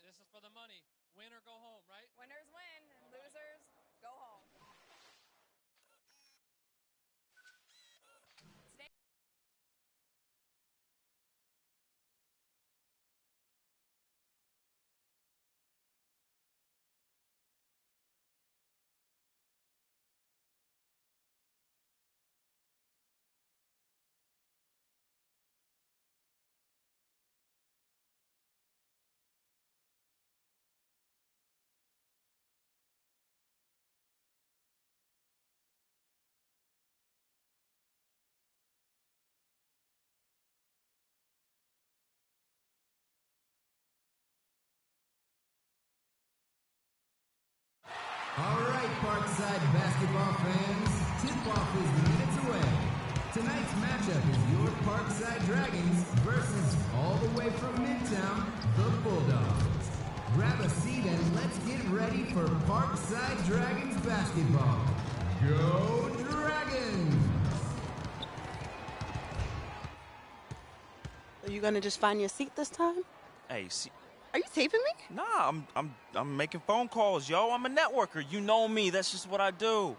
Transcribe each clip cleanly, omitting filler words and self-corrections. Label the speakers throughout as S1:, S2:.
S1: this is for the money. Win or go home, right?
S2: Winners win, and losers go home.
S3: All right, Parkside basketball fans, tip-off is minutes away. Tonight's matchup is your Parkside Dragons versus, all the way from Midtown, the Bulldogs. Grab a seat and let's get ready for Parkside Dragons basketball. Go Dragons!
S4: Are you gonna just find your seat this time?
S5: Hey, see.
S4: Are you taping me?
S5: Nah, I'm making phone calls, yo. I'm a networker. You know me. That's just what I do.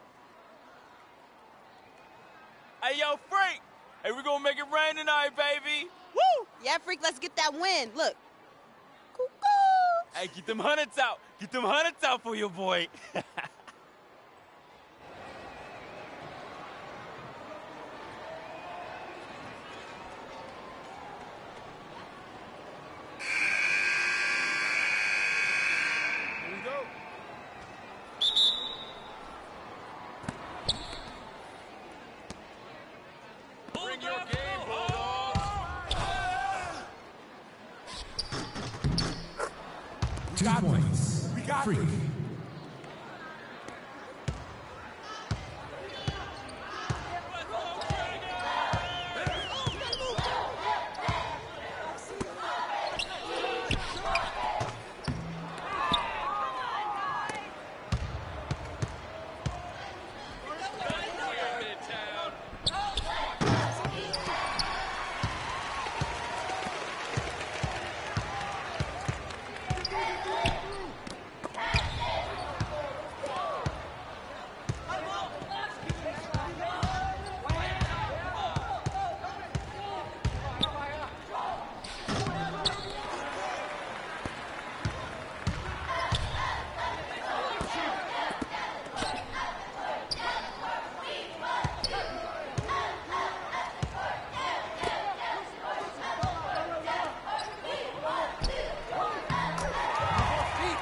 S5: Hey, yo, Freak! Hey, we gonna make it rain tonight, baby!
S4: Woo! Yeah, Freak, let's get that win. Look. Cuckoo!
S5: Hey, get them hundreds out. Get them hundreds out for your boy.
S1: Bring your game, Bulldogs!
S3: 2 points. Freak.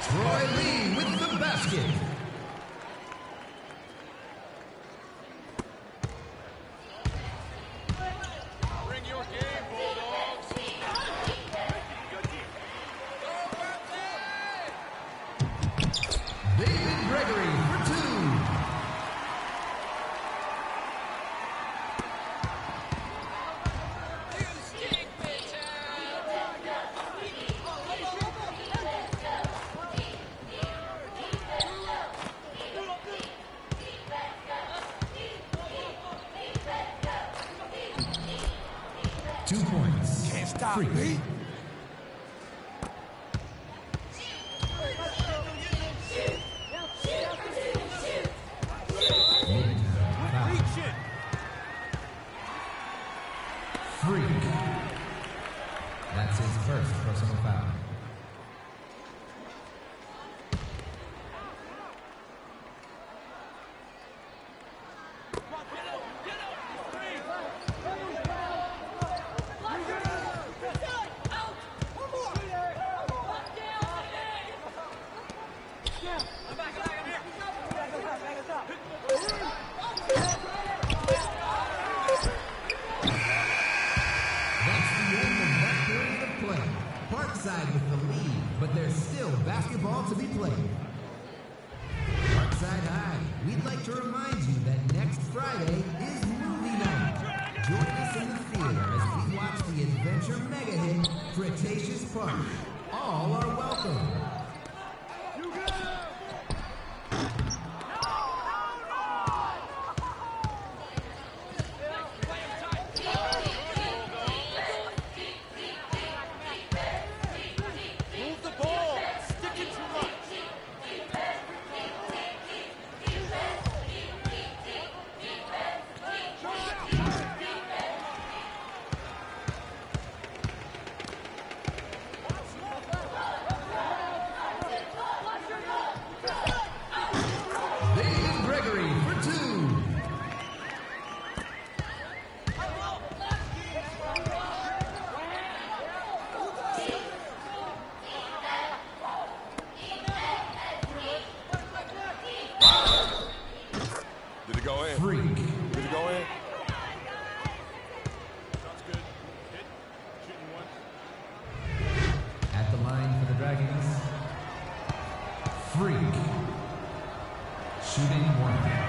S3: Troy Lee with the basket.
S1: Bring your game, Bulldogs!
S3: David Gregory for 2.
S1: You stink, bitch!
S3: 2 points.
S5: Can't stop
S3: Freak.
S5: me. Reach it.
S3: Freak. That's his first personal foul. That's the end of that period of play. Parkside with the lead, but there's still basketball to be played. Parkside High, we'd like to remind you that next Friday is movie night. Join us in the theater as we watch the adventure mega hit, Cretaceous Park. All are welcome.
S5: Move the ball.
S3: Freak. Shooting 1.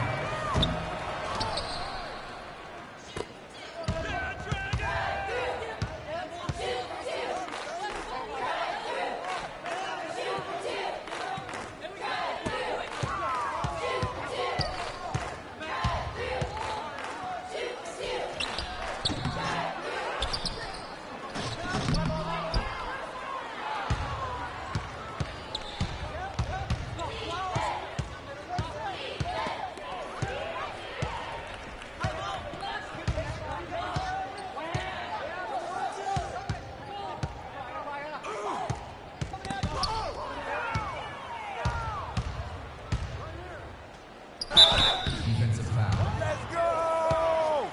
S3: Defensive foul.
S5: Let's go!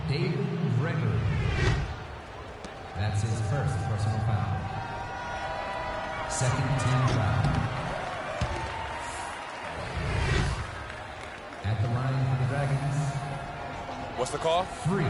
S3: David Gregory. That's his first personal foul. Second team foul. At the line for the Dragons.
S5: What's the call?
S3: Freak.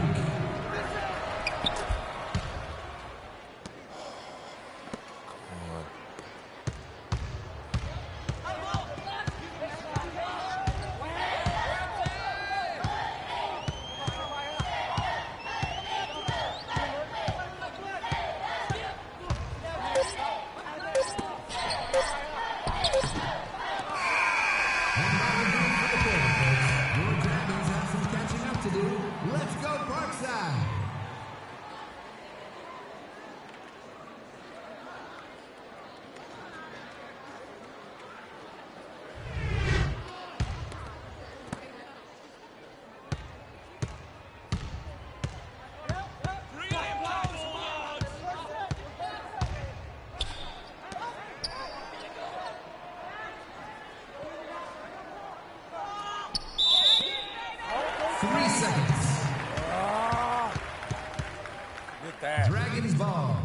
S3: Let's go, Parkside!
S1: Bring him to the Bulldogs!
S3: 3 seconds.
S5: Get that.
S3: Dragons ball.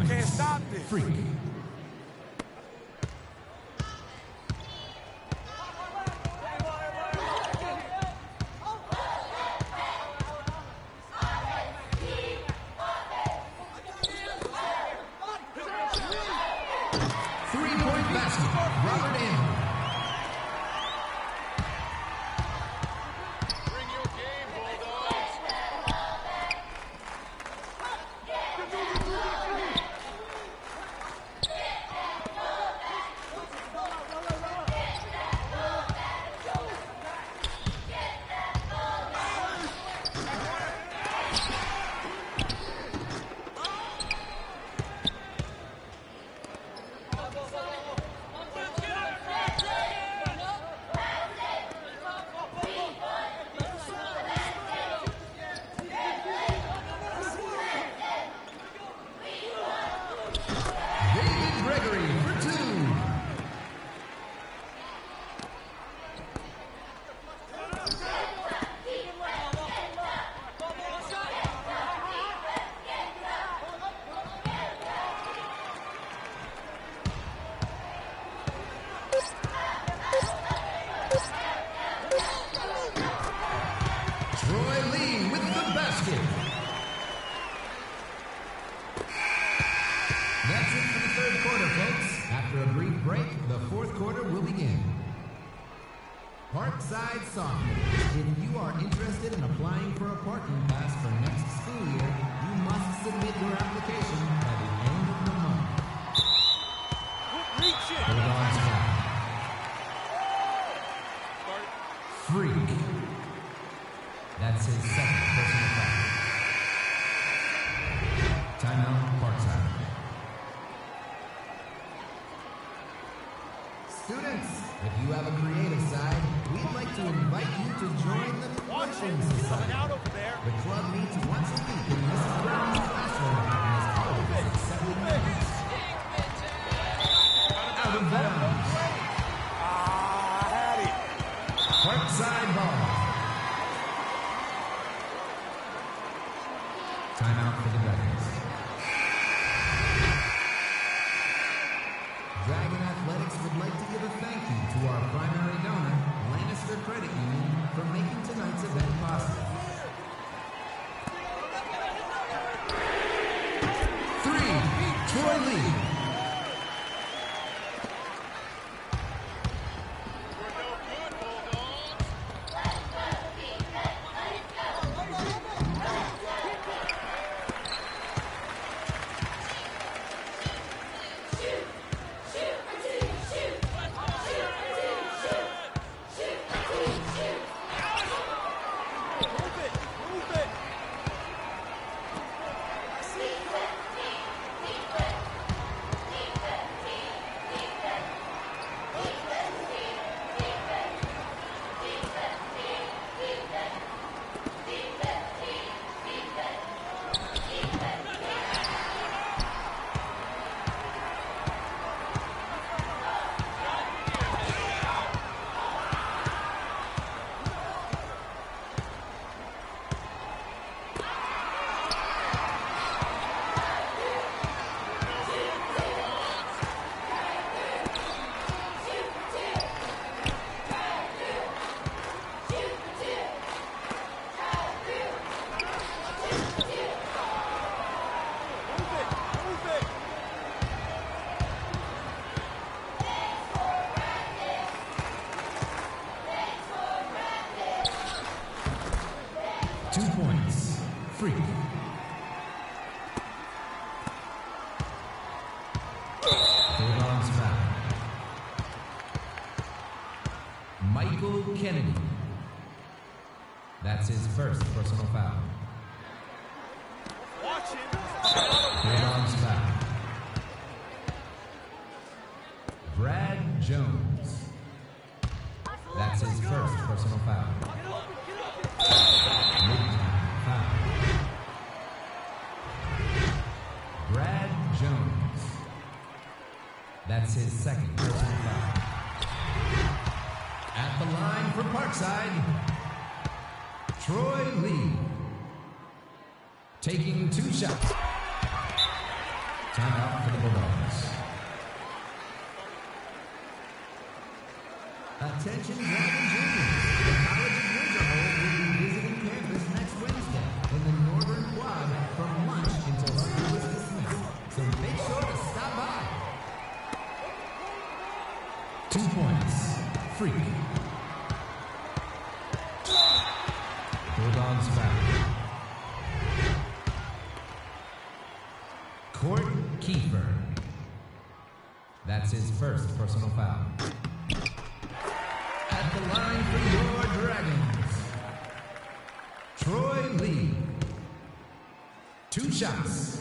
S5: Can't stop this.
S3: Freak. Three-point basket. Robert Andrew.
S1: Bring your game, Bulldogs!
S3: David Gregory for 2. Troy Lee with the basket. That's it for the third quarter, folks. After a brief break, the fourth quarter will begin. Parkside Soccer. If you are interested in applying for a parking pass for next school year, you must submit your application by the end of the month. Bulldogs foul. Freak. That's his second personal foul. Timeout, Parkside. Students, if you have a creative side, we'd like to invite you to join the Question Society. The Timeout for the Dragons. Dragon Athletics would like to give a thank you to our primary donor, Lannister Credit Union, for making tonight's event possible. 3, Troy Lee.
S1: We're no good, Bulldogs.
S3: 2 points. Freak. Bulldogs foul. Michael Kennedy. That's his first personal foul.
S1: Watch him.
S3: Bulldogs foul. Brad Jones. That's his first personal foul. Midtown foul. Brad Jones. That's his second personal foul. At the line for Parkside, Troy Lee. Taking 2 shots. Timeout for the Bulldogs. Attention, Dragon Juniors. The College of Winterhold will be visiting campus next Wednesday in the Northern Quad from lunch until school is dismissed. So make sure to stop by. 2 points. Freak. Bulldogs foul. Court Kiefer. That's his first personal foul. At the line for your Dragons, Troy Lee. 2 shots.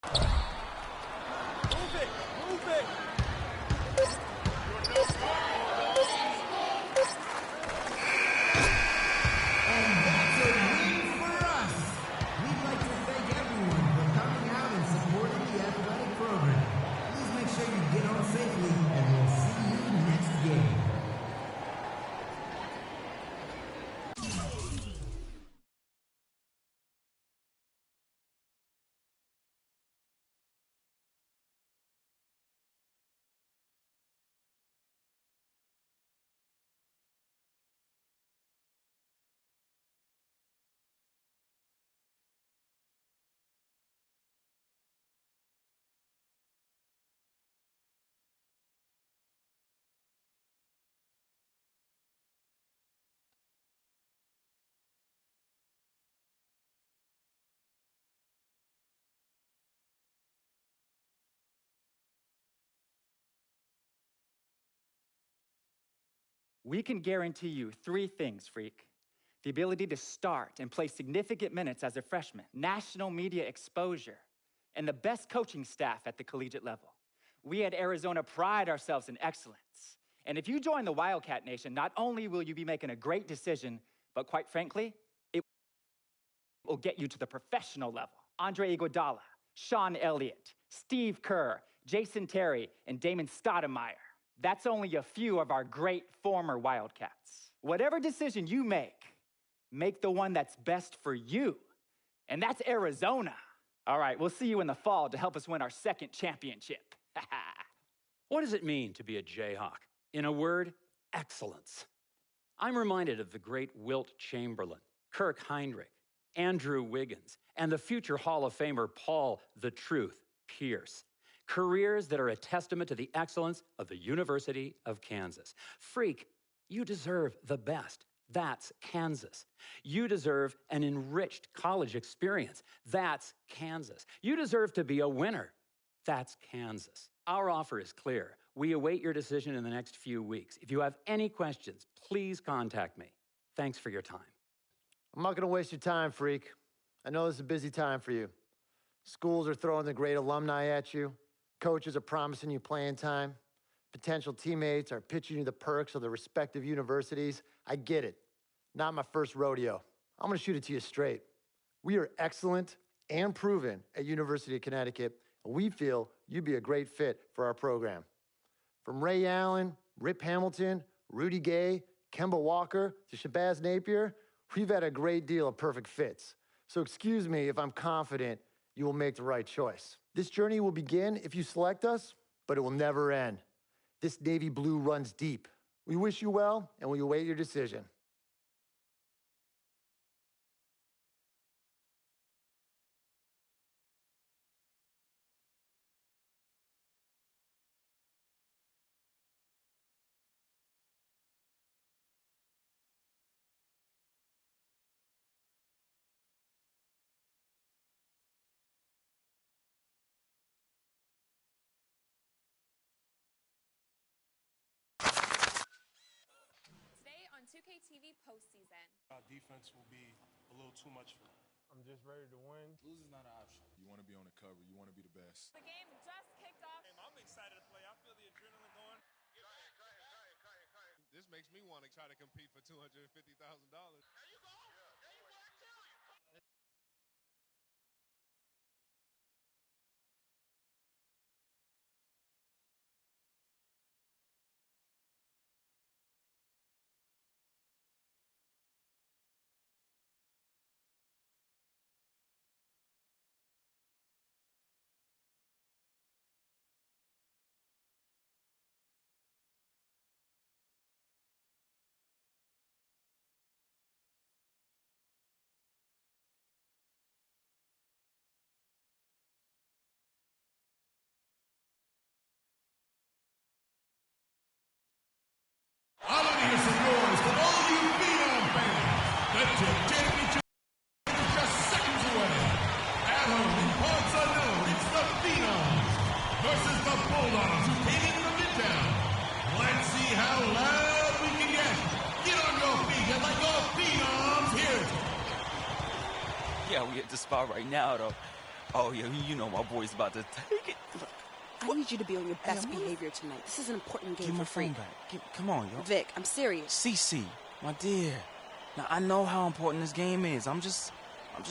S5: Move it! Move it!
S3: And that's a win for us. We'd like to thank everyone for coming out and supporting the athletic program. Please make sure you get home safely, and we'll see you next game.
S6: We can guarantee you 3 things, Freak. The ability to start and play significant minutes as a freshman, national media exposure, and the best coaching staff at the collegiate level. We at Arizona pride ourselves in excellence. And if you join the Wildcat Nation, not only will you be making a great decision, but quite frankly, it will get you to the professional level. Andre Iguodala, Sean Elliott, Steve Kerr, Jason Terry, and Damon Stoudemire. That's only a few of our great former Wildcats. Whatever decision you make the one that's best for you. And that's Arizona. All right, we'll see you in the fall to help us win our 2nd championship.
S7: What does it mean to be a Jayhawk? In a word, excellence. I'm reminded of the great Wilt Chamberlain, Kirk Heinrich, Andrew Wiggins, and the future Hall of Famer Paul "The Truth" Pierce. Careers that are a testament to the excellence of the University of Kansas. Freak, you deserve the best. That's Kansas. You deserve an enriched college experience. That's Kansas. You deserve to be a winner. That's Kansas. Our offer is clear. We await your decision in the next few weeks. If you have any questions, please contact me. Thanks for your time.
S8: I'm not going to waste your time, Freak. I know this is a busy time for you. Schools are throwing the great alumni at you. Coaches are promising you playing time. Potential teammates are pitching you the perks of the respective universities. I get it. Not my first rodeo. I'm going to shoot it to you straight. We are excellent and proven at University of Connecticut, and we feel you'd be a great fit for our program. From Ray Allen, Rip Hamilton, Rudy Gay, Kemba Walker, to Shabazz Napier, we've had a great deal of perfect fits. So excuse me if I'm confident you will make the right choice. This journey will begin if you select us, but it will never end. This navy blue runs deep. We wish you well, and we await your decision.
S2: Today on 2K TV postseason.
S9: Our defense will be a little too much for them.
S10: I'm just ready to win.
S1: Losing's not an option. You want to be on the cover. You want to be the best.
S2: The game just kicked off.
S9: I'm excited to play. I feel the adrenaline going.
S1: This makes me want to try to compete for $250,000. There you go.
S11: I want to hear some noise from all you Phenom fans. The tip championship is just seconds away. At home in parts unknown, it's the Phenoms versus the Bulldogs who came in from Midtown. Let's see how loud we can get. Get on your feet and let your Phenoms hear it.
S5: Yeah, we at the spot right now, though. Oh, yeah, you know my boy's about to take it.
S4: Look, I need you to be on your best behavior tonight. This is an important game
S5: Give my
S4: for Freak.
S5: phone back. Come on, yo.
S4: Vic, I'm serious.
S5: Cece, my dear. Now, I know how important this game is. I'm just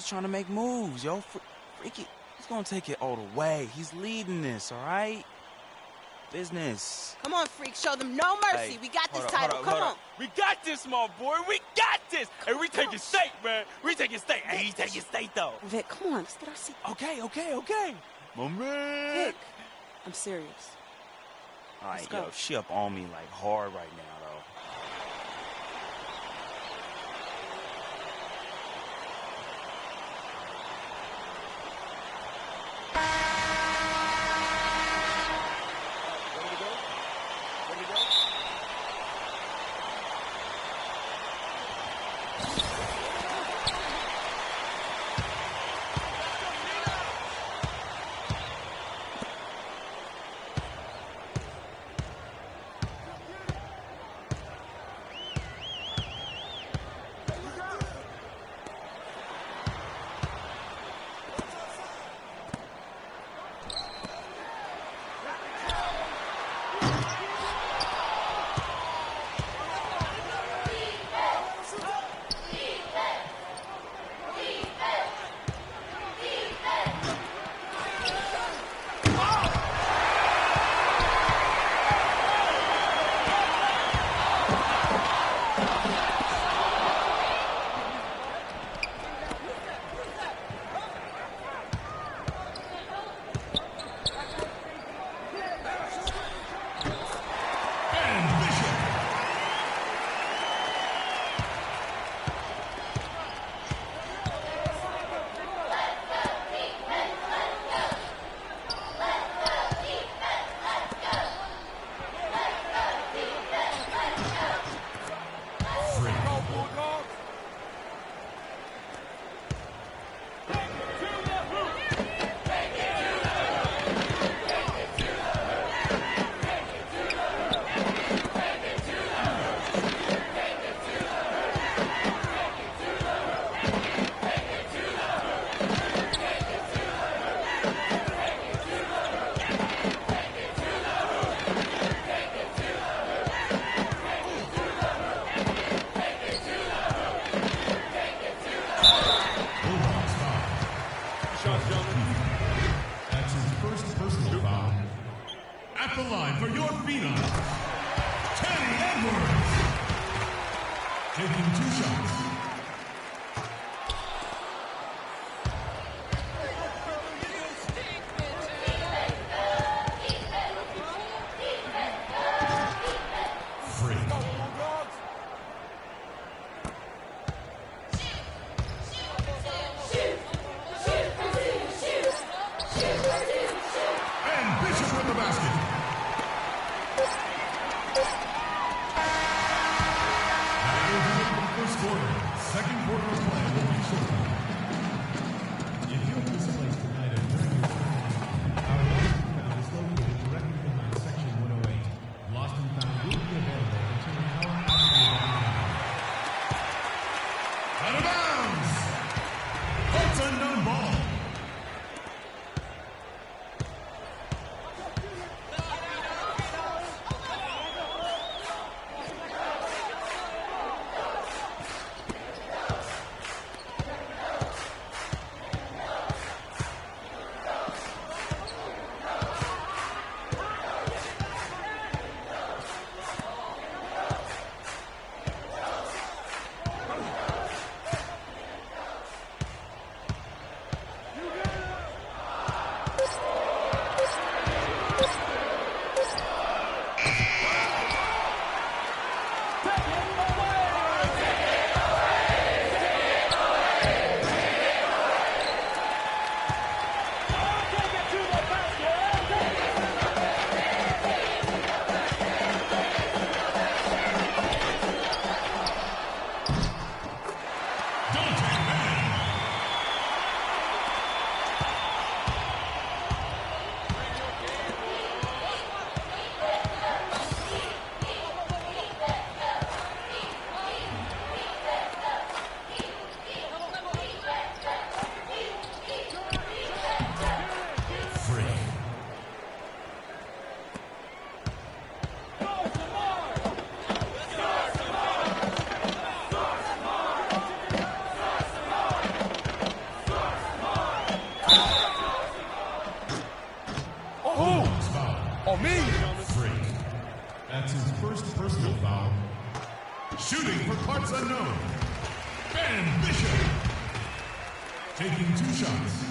S5: trying to make moves, yo. Freaky, he's gonna take it all the way. He's leading this, all right? Business.
S4: Come on, Freak, show them no mercy.
S5: Hey,
S4: we got this
S5: hold
S4: title.
S5: up,
S4: Come
S5: hold
S4: on.
S5: up. We got this, my boy. We got this. Hey, we taking state, man. We taking state. Hey, he's taking state, though.
S4: Vic, come on, let's get our seat.
S5: Okay. My man.
S4: Vic, I'm serious.
S5: All right,
S4: Let's go.
S5: yo, she up on me like hard right now, though.
S11: That's his first personal foul. At the line for your phenom, Teddy Edwards. Taking 2 shots. Freak. And Bishop with the basket. That will do it for the first quarter. Second quarter of play will be shortly. If you have misplaced an item during your time, our lost and found is located directly behind section 108. Lost and found will be available until an hour after the event. Out of bounds! It's a no ball. parts unknown, Ben Bishop. Taking 2 shots.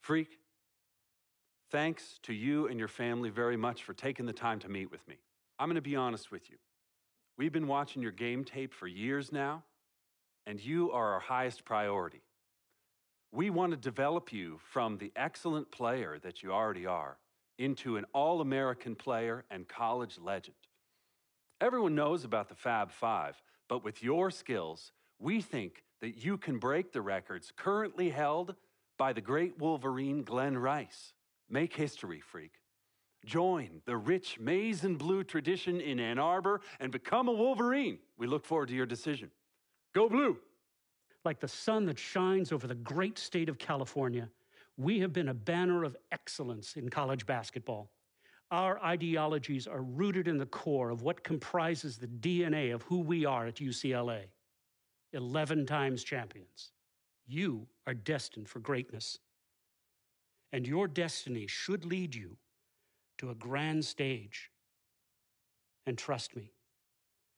S7: Freak, thanks to you and your family very much for taking the time to meet with me. I'm going to be honest with you. We've been watching your game tape for years now, and you are our highest priority. We want to develop you from the excellent player that you already are into an all-American player and college legend. Everyone knows about the Fab Five, but with your skills, we think that you can break the records currently held by the great Wolverine Glenn Rice. Make history, Freak. Join the rich maize and blue tradition in Ann Arbor and become a Wolverine. We look forward to your decision. Go Blue!
S10: Like the sun that shines over the great state of California, we have been a banner of excellence in college basketball. Our ideologies are rooted in the core of what comprises the DNA of who we are at UCLA. 11 times champions. You are destined for greatness. And your destiny should lead you to a grand stage. And trust me,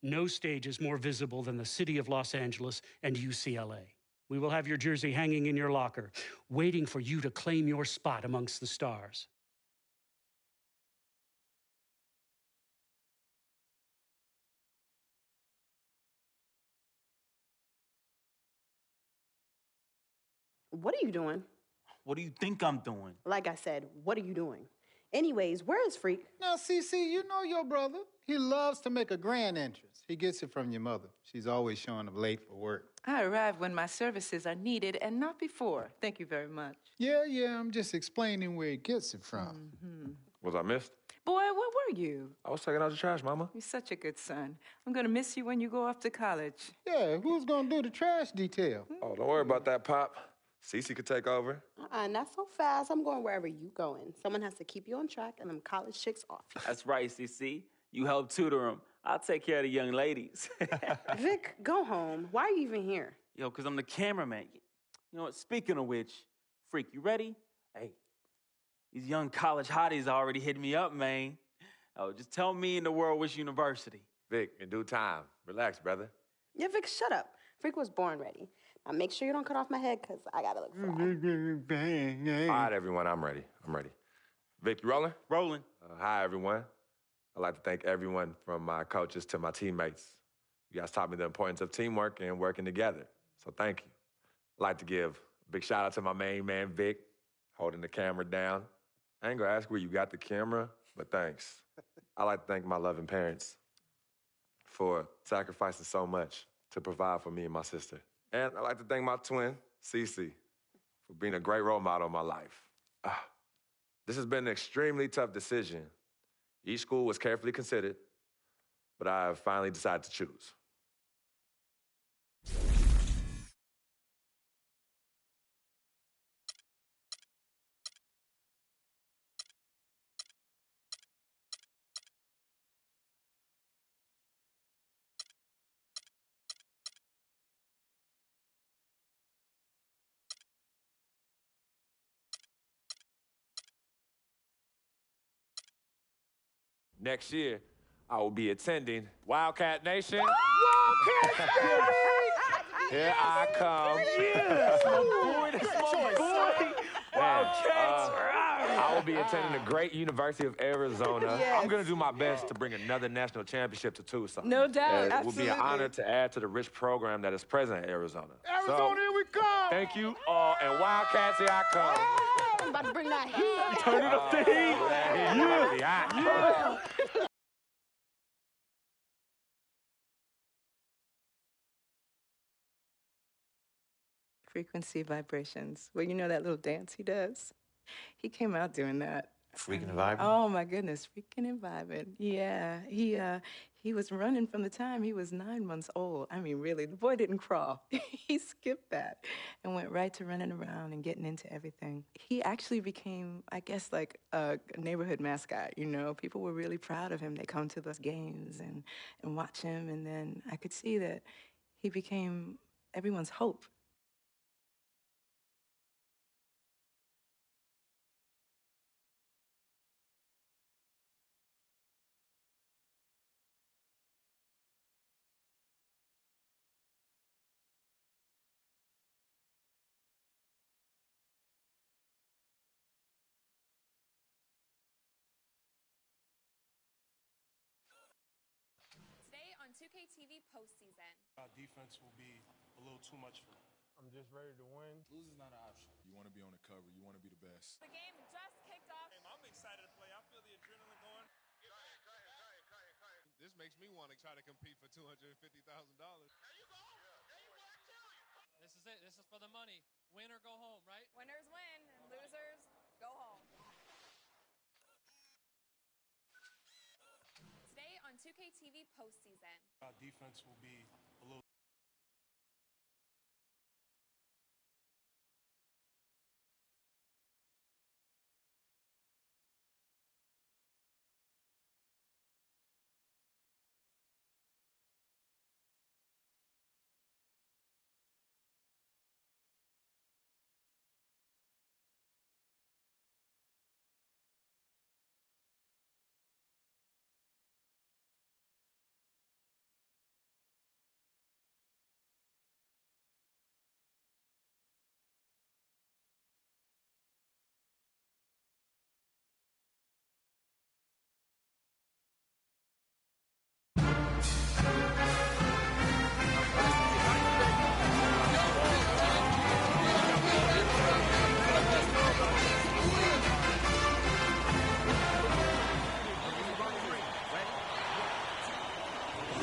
S10: no stage is more visible than the city of Los Angeles and UCLA. We will have your jersey hanging in your locker, waiting for you to claim your spot amongst the stars.
S4: What are you doing?
S5: What do you think I'm doing?
S4: Like I said, what are you doing? Anyways, where is Freak?
S12: Now, CC, you know your brother. He loves to make a grand entrance. He gets it from your mother. She's always showing up late for work.
S13: I arrive when my services are needed and not before. Thank you very much.
S12: Yeah, I'm just explaining where he gets it from.
S14: Was I missed?
S13: Boy, where were you?
S14: I was taking out the trash, Mama.
S13: You're such a good son. I'm going to miss you when you go off to college.
S12: Yeah, who's going to do the trash detail?
S14: Oh, don't worry about that, Pop. Cece could take over.
S4: Not so fast. I'm going wherever you going. Someone has to keep you on track and them college chicks off.
S5: That's right, CC. You help tutor them. I'll take care of the young ladies.
S4: Vic, go home. Why are you even here?
S5: Yo, because I'm the cameraman. You know what? Speaking of which, Freak, you ready? Hey, these young college hotties already hit me up, man. Oh, just tell me in the world which university.
S14: Vic, in due time. Relax, brother.
S4: Yeah, Vic, shut up. Freak was born ready. Now make sure you don't cut off my head, because I got to look fly.
S14: All right, everyone, I'm ready. Vic, you rolling?
S5: Rolling.
S14: Hi, everyone. I'd like to thank everyone from my coaches to my teammates. You guys taught me the importance of teamwork and working together, so thank you. I'd like to give a big shout out to my main man, Vic, holding the camera down. I ain't gonna ask where you got the camera, but thanks. I'd like to thank my loving parents for sacrificing so much to provide for me and my sister. And I'd like to thank my twin, Cece, for being a great role model in my life. This has been an extremely tough decision. Each school was carefully considered, but I have finally decided to choose. next year, I will be attending Wildcat Nation.
S5: Wildcat State!
S14: Here I come.
S5: Yes, my boy, that's my boy. Wildcats,
S14: I will be attending the great University of Arizona.
S13: Yes.
S14: I'm going to do my best to bring another national championship to Tucson.
S13: No doubt,
S14: It will be an
S13: absolutely.
S14: honor to add to the rich program that is present in Arizona.
S5: Arizona, here we come.
S14: Thank you all, and Wildcats, here I come.
S4: I'm about to bring that heat.
S5: Turn it up the heat.
S14: Yeah.
S13: Frequency vibrations. Well, you know that little dance he does? He came out doing that.
S14: Freaking and vibing.
S13: Oh my goodness, freaking and vibing. Yeah, he was running from the time he was 9 months old. I mean, really, the boy didn't crawl. He skipped that and went right to running around and getting into everything. He actually became, I guess, like a neighborhood mascot, you know? People were really proud of him. They come to the games and watch him, and then I could see that he became everyone's hope.
S2: Today on 2K TV postseason.
S9: Our defense will be a little too much for them.
S1: I'm just ready to win.
S11: Losing's not an option. You want to be on the cover. You want to be the best.
S2: The game just kicked off.
S9: I'm excited to play. I feel the adrenaline going.
S1: This makes me want to try to compete for $250,000.
S15: This is it. This is for the money. Win or go home, right?
S2: Winners win, and losers go home. Today on 2K TV postseason.
S9: Our defense will be a little.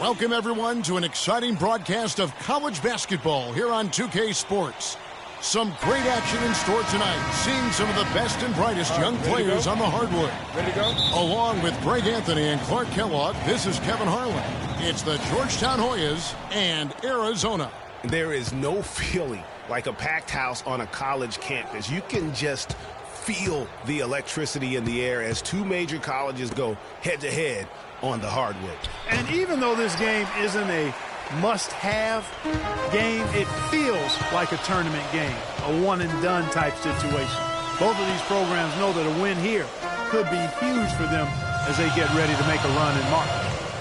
S11: Welcome, everyone, to an exciting broadcast of college basketball here on 2K Sports. Some great action in store tonight, seeing some of the best and brightest young players on the hardwood.
S14: Ready to go?
S11: Along with Greg Anthony and Clark Kellogg, this is Kevin Harlan. It's the Georgetown Hoyas and Arizona.
S16: There is no feeling like a packed house on a college campus. You can just feel the electricity in the air as two major colleges go head-to-head on the hardwood.
S17: And even though this game isn't a must-have game, it feels like a tournament game, a one-and-done type situation. Both of these programs know that a win here could be huge for them as they get ready to make a run in March.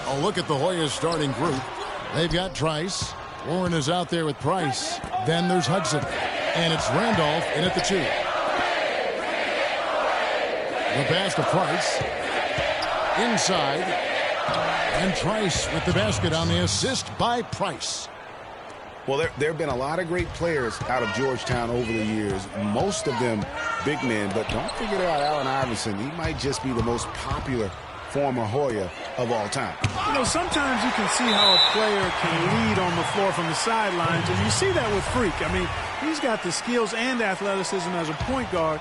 S11: A look at the Hoyas starting group. They've got Trice. Warren is out there with Price. Then there's Hudson. And it's Randolph in at the 2. The pass to Price. Inside. And Trice with the basket on the assist by Price.
S16: Well, there have been a lot of great players out of Georgetown over the years, most of them big men, but don't forget about Allen Iverson. He might just be the most popular former Hoya of all time.
S17: You know, sometimes you can see how a player can lead on the floor from the sidelines, and you see that with Freak. I mean, he's got the skills and athleticism as a point guard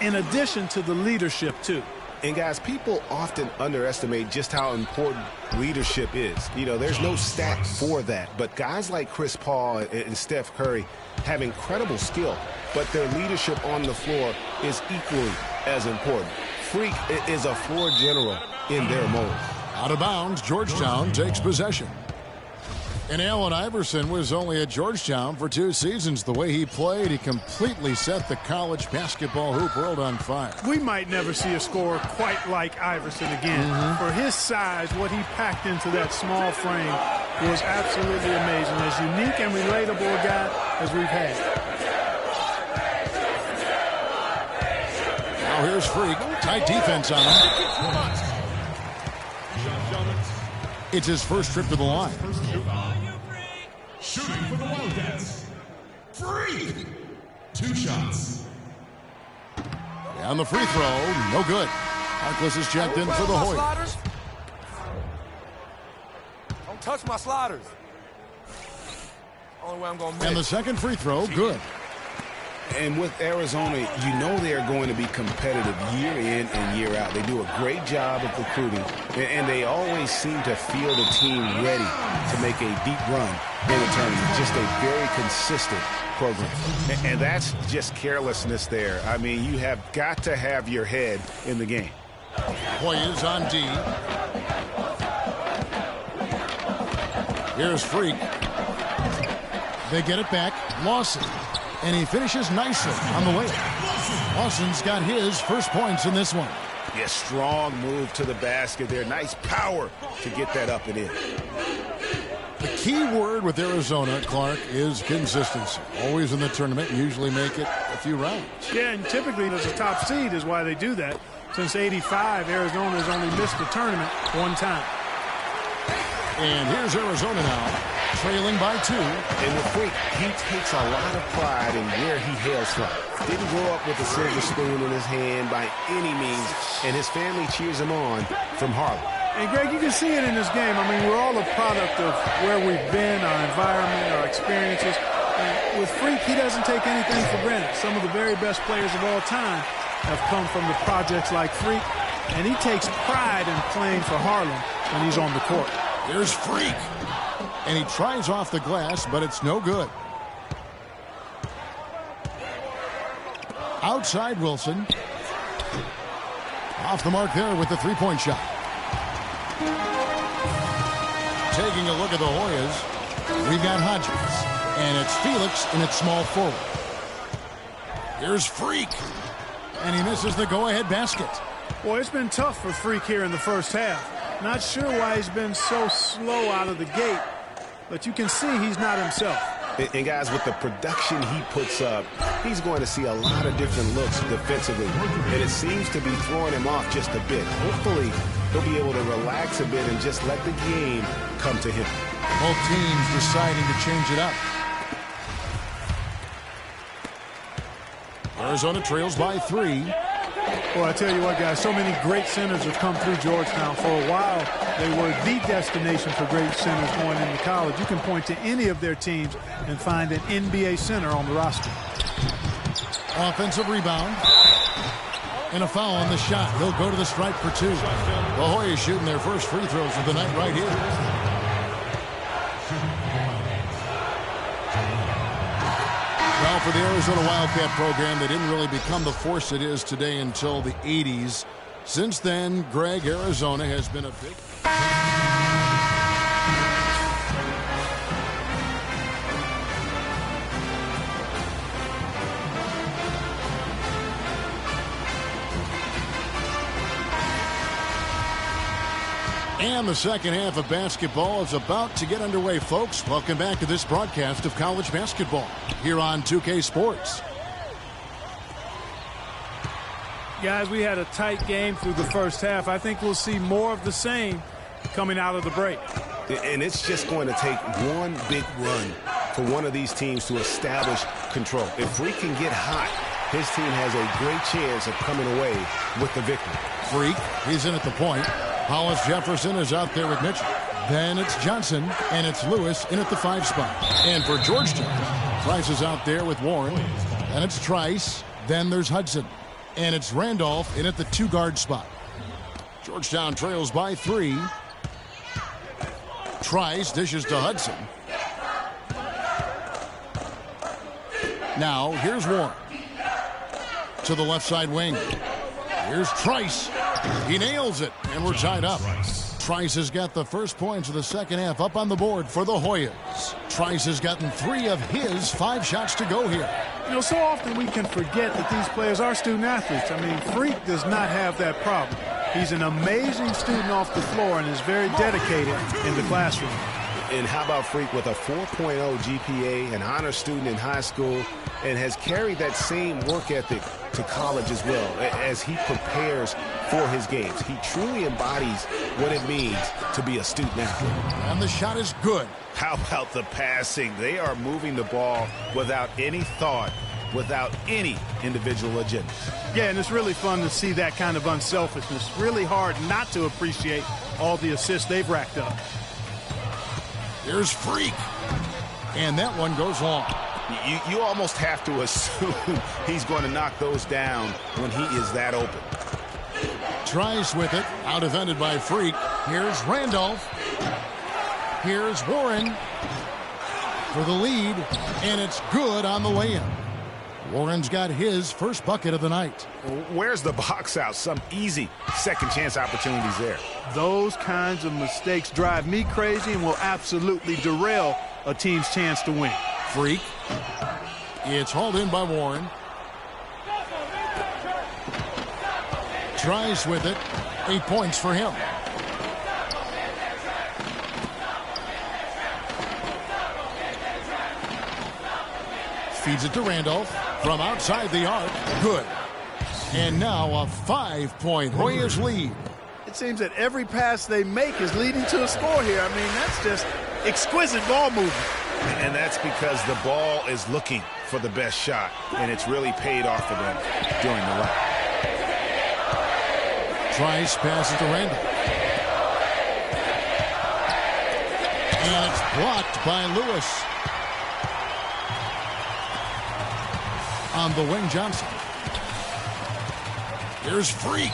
S17: in addition to the leadership, too.
S16: And, guys, people often underestimate just how important leadership is. You know, there's no stat for that. But guys like Chris Paul and Steph Curry have incredible skill, but their leadership on the floor is equally as important. Freak is a floor general in their mold.
S11: Out of bounds, Georgetown takes possession. And Allen Iverson was only at Georgetown for 2 seasons. The way he played, he completely set the college basketball hoop world on fire.
S17: We might never see a scorer quite like Iverson again. For his size, what he packed into that small frame was absolutely amazing. As unique and relatable a guy as we've had.
S11: Now here's Freak. Tight defense on him. It's his first trip to the line. Shooting for the Wildcats. Freak! 2 shots. And the free throw, no good. Harkless is checked in for the Hoyas.
S14: Don't touch my sliders. Only way I'm going to miss.
S11: And the second free throw, good.
S16: And with Arizona, you know they are going to be competitive year in and year out. They do a great job of recruiting, and they always seem to feel the team ready to make a deep run in the tournament. Just a very consistent program. And that's just carelessness there. I mean, you have got to have your head in the game.
S11: Hoyas on D. Here's Freak. They get it back. Lawson. And he finishes nicely on the layup. Lawson's got his first points in this one.
S16: Yeah, strong move to the basket there. Nice power to get that up and in.
S11: The key word with Arizona, Clark, is consistency. Always in the tournament, usually make it a few rounds.
S17: Yeah, and typically as a top seed is why they do that. Since '85, Arizona has only missed the tournament 1 time.
S11: And here's Arizona now, trailing by 2.
S16: And with Freak, he takes a lot of pride in where he hails from. Didn't grow up with a silver spoon in his hand by any means, and his family cheers him on from Harlem.
S17: And Greg, you can see it in this game. I mean, we're all a product of where we've been, our environment, our experiences. And with Freak, he doesn't take anything for granted. Some of the very best players of all time have come from the projects like Freak, and he takes pride in playing for Harlem when he's on the court.
S11: There's Freak. And he tries off the glass, but it's no good. Outside Wilson. Off the mark there with the three-point shot. Taking a look at the Hoyas, we've got Hodgins. And it's Felix in its small forward. Here's Freak. And he misses the go-ahead basket.
S17: Boy, it's been tough for Freak here in the first half. Not sure why he's been so slow out of the gate, but you can see he's not himself.
S16: And guys, with the production he puts up, he's going to see a lot of different looks defensively, and it seems to be throwing him off just a bit. Hopefully, he'll be able to relax a bit and just let the game come to him.
S11: Both teams deciding to change it up. Arizona trails by 3.
S17: Well, I tell you what, guys, so many great centers have come through Georgetown. For a while, they were the destination for great centers going into college. You can point to any of their teams and find an NBA center on the roster.
S11: Offensive rebound. And a foul on the shot. He'll go to the stripe for 2. The Hoyas shooting their first free throws of the night right here. Well, for the Arizona Wildcat program, they didn't really become the force it is today until the 80s. Since then, Greg, Arizona has been a big... And the second half of basketball is about to get underway, folks. Welcome back to this broadcast of college basketball here on 2K Sports.
S17: Guys, we had a tight game through the first half. I think we'll see more of the same coming out of the break.
S16: And it's just going to take one big run for one of these teams to establish control. If Freak can get hot, his team has a great chance of coming away with the victory.
S11: Freak, he's in at the point. Hollis Jefferson is out there with Mitchell. Then it's Johnson, and it's Lewis in at the 5 spot. And for Georgetown, Trice is out there with Warren. And it's Trice. Then there's Hudson. And it's Randolph in at the 2-guard spot. Georgetown trails by 3. Trice dishes to Hudson. Now, here's Warren. To the left side wing. Here's Trice. He nails it, and we're tied up. Trice has got the first points of the second half up on the board for the Hoyas. Trice has gotten 3 of his 5 shots to go here.
S17: You know, so often we can forget that these players are student athletes. I mean, Freak does not have that problem. He's an amazing student off the floor and is very dedicated in the classroom.
S16: And how about Freak with a 4.0 GPA, an honor student in high school, and has carried that same work ethic to college as well as he prepares for his games. He truly embodies what it means to be a student athlete.
S11: And the shot is good.
S16: How about the passing? They are moving the ball without any thought, without any individual agenda.
S17: Yeah, and it's really fun to see that kind of unselfishness. Really hard not to appreciate all the assists they've racked up.
S11: Here's Freak. And that one goes long.
S16: You almost have to assume he's going to knock those down when he is that open.
S11: Trice with it, out defended by Freak. Here's Randolph. Here's Warren for the lead, and it's good on the layup. Warren's got his first bucket of the night.
S16: Where's the box out? Some easy second chance opportunities there.
S17: Those kinds of mistakes drive me crazy and will absolutely derail a team's chance to win.
S11: Freak. It's hauled in by Warren. Trice with it. 8 points for him. Feeds it to Randolph from outside the arc. Good. And now a 5-point Hoyas lead.
S17: It seems that every pass they make is leading to a score here. I mean, that's just exquisite ball movement.
S16: And that's because the ball is looking for the best shot, and it's really paid off for them during the run.
S11: Trice passes to Randolph. And it's blocked by Lewis. On the wing, Johnson. Here's Freak.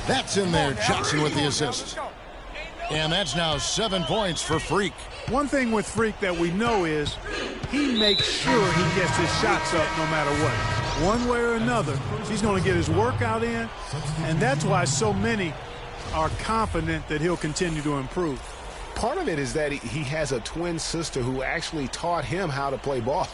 S11: That's in there. Johnson with the assist. And that's now 7 points for Freak.
S17: One thing with Freak that we know is he makes sure he gets his shots up no matter what. One way or another, he's going to get his workout in, and that's why so many are confident that he'll continue to improve.
S16: Part of it is that he has a twin sister who actually taught him how to play ball.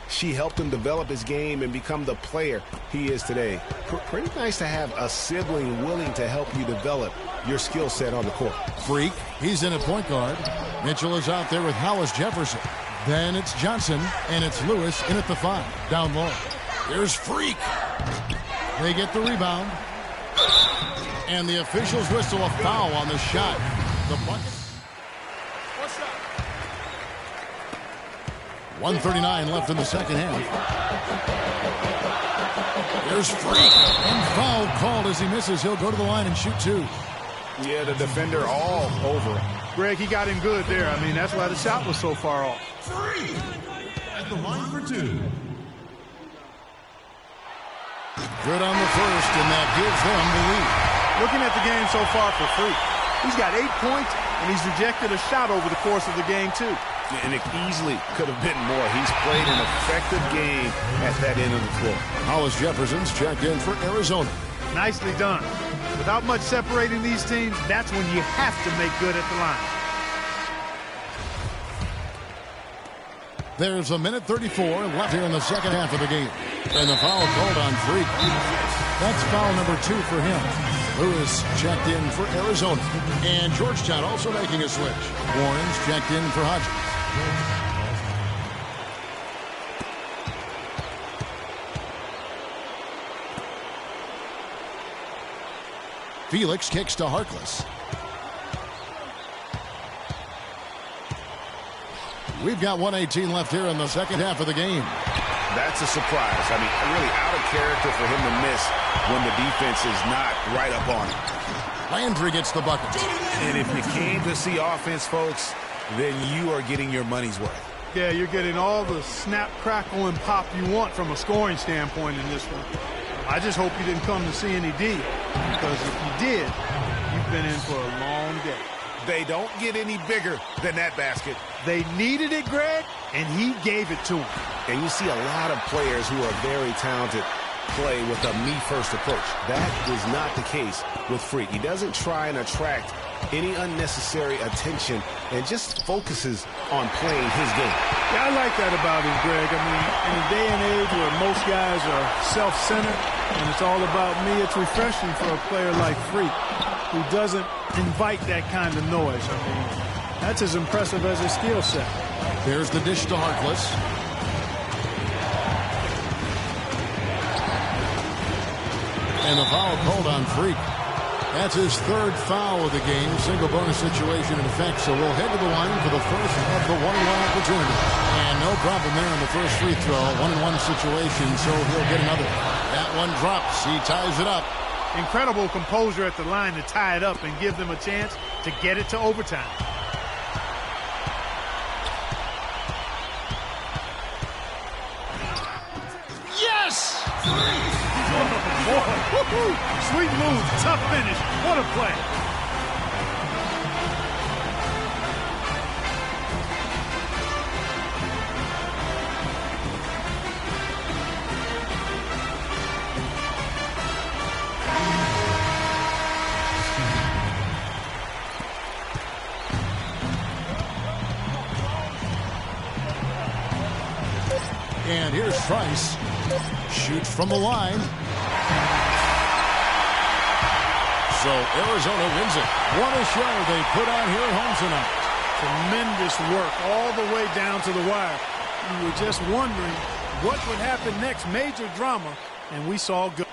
S16: She helped him develop his game and become the player he is today. Pretty nice to have a sibling willing to help you develop your skill set on the court.
S11: Freak, he's in at point guard. Mitchell is out there with Hollis Jefferson. Then it's Johnson, and it's Lewis in at the 5, down low. Here's Freak. They get the rebound. And the officials whistle a foul on the shot. The bucket. 1:39 left in the second half. Here's Freak. And foul called as he misses. He'll go to the line and shoot 2.
S16: Yeah, the defender all over him.
S17: Greg, he got him good there. I mean, that's why the shot was so far off.
S11: Freak at the line for 2. Good on the first, and that gives them the lead.
S17: Looking at the game so far for Freak, he's got 8 points, and he's rejected a shot over the course of the game, too.
S16: And it easily could have been more. He's played an effective game at that end of the floor.
S11: Hollis Jefferson's checked in for Arizona.
S17: Nicely done. Without much separating these teams, that's when you have to make good at the line.
S11: There's 1:34 left here in the second half of the game. And the foul called on Freak. That's foul number 2 for him. Lewis checked in for Arizona. And Georgetown also making a switch. Warren's checked in for Hodges. Felix kicks to Harkless. We've got 1:18 left here in the second half of the game.
S16: That's a surprise. I mean, really out of character for him to miss when the defense is not right up on him.
S11: Landry gets the bucket.
S16: And if you came to see offense, folks, then you are getting your money's worth.
S17: Yeah, you're getting all the snap, crackle, and pop you want from a scoring standpoint in this one. I just hope you didn't come to see any D, because if you did, you've been in for a long day.
S16: They don't get any bigger than that basket.
S17: They needed it, Greg, and he gave it to them.
S16: And you see a lot of players who are very talented play with a me-first approach. That is not the case with Freak. He doesn't try and attract any unnecessary attention and just focuses on playing his game.
S17: Yeah, I like that about him, Greg. I mean, in a day and age where most guys are self-centered and it's all about me, it's refreshing for a player like Freak, who doesn't invite that kind of noise. I mean, that's as impressive as his skill set.
S11: There's the dish to Harkless. And the foul called on Freak. That's his third foul of the game. Single bonus situation in effect. So we'll head to the line for the first of the 1-1 opportunity. And no problem there in the first free throw. 1-1 situation, so he'll get another. That one drops. He ties it up.
S17: Incredible composure at the line to tie it up and give them a chance to get it to overtime.
S11: Yes!
S17: Sweet move, tough finish. What a play.
S11: And here's Trice. Shoots from the line. So Arizona wins it. What a show they put on here at home tonight.
S17: Tremendous work all the way down to the wire. You were just wondering what would happen next. Major drama, and we saw good.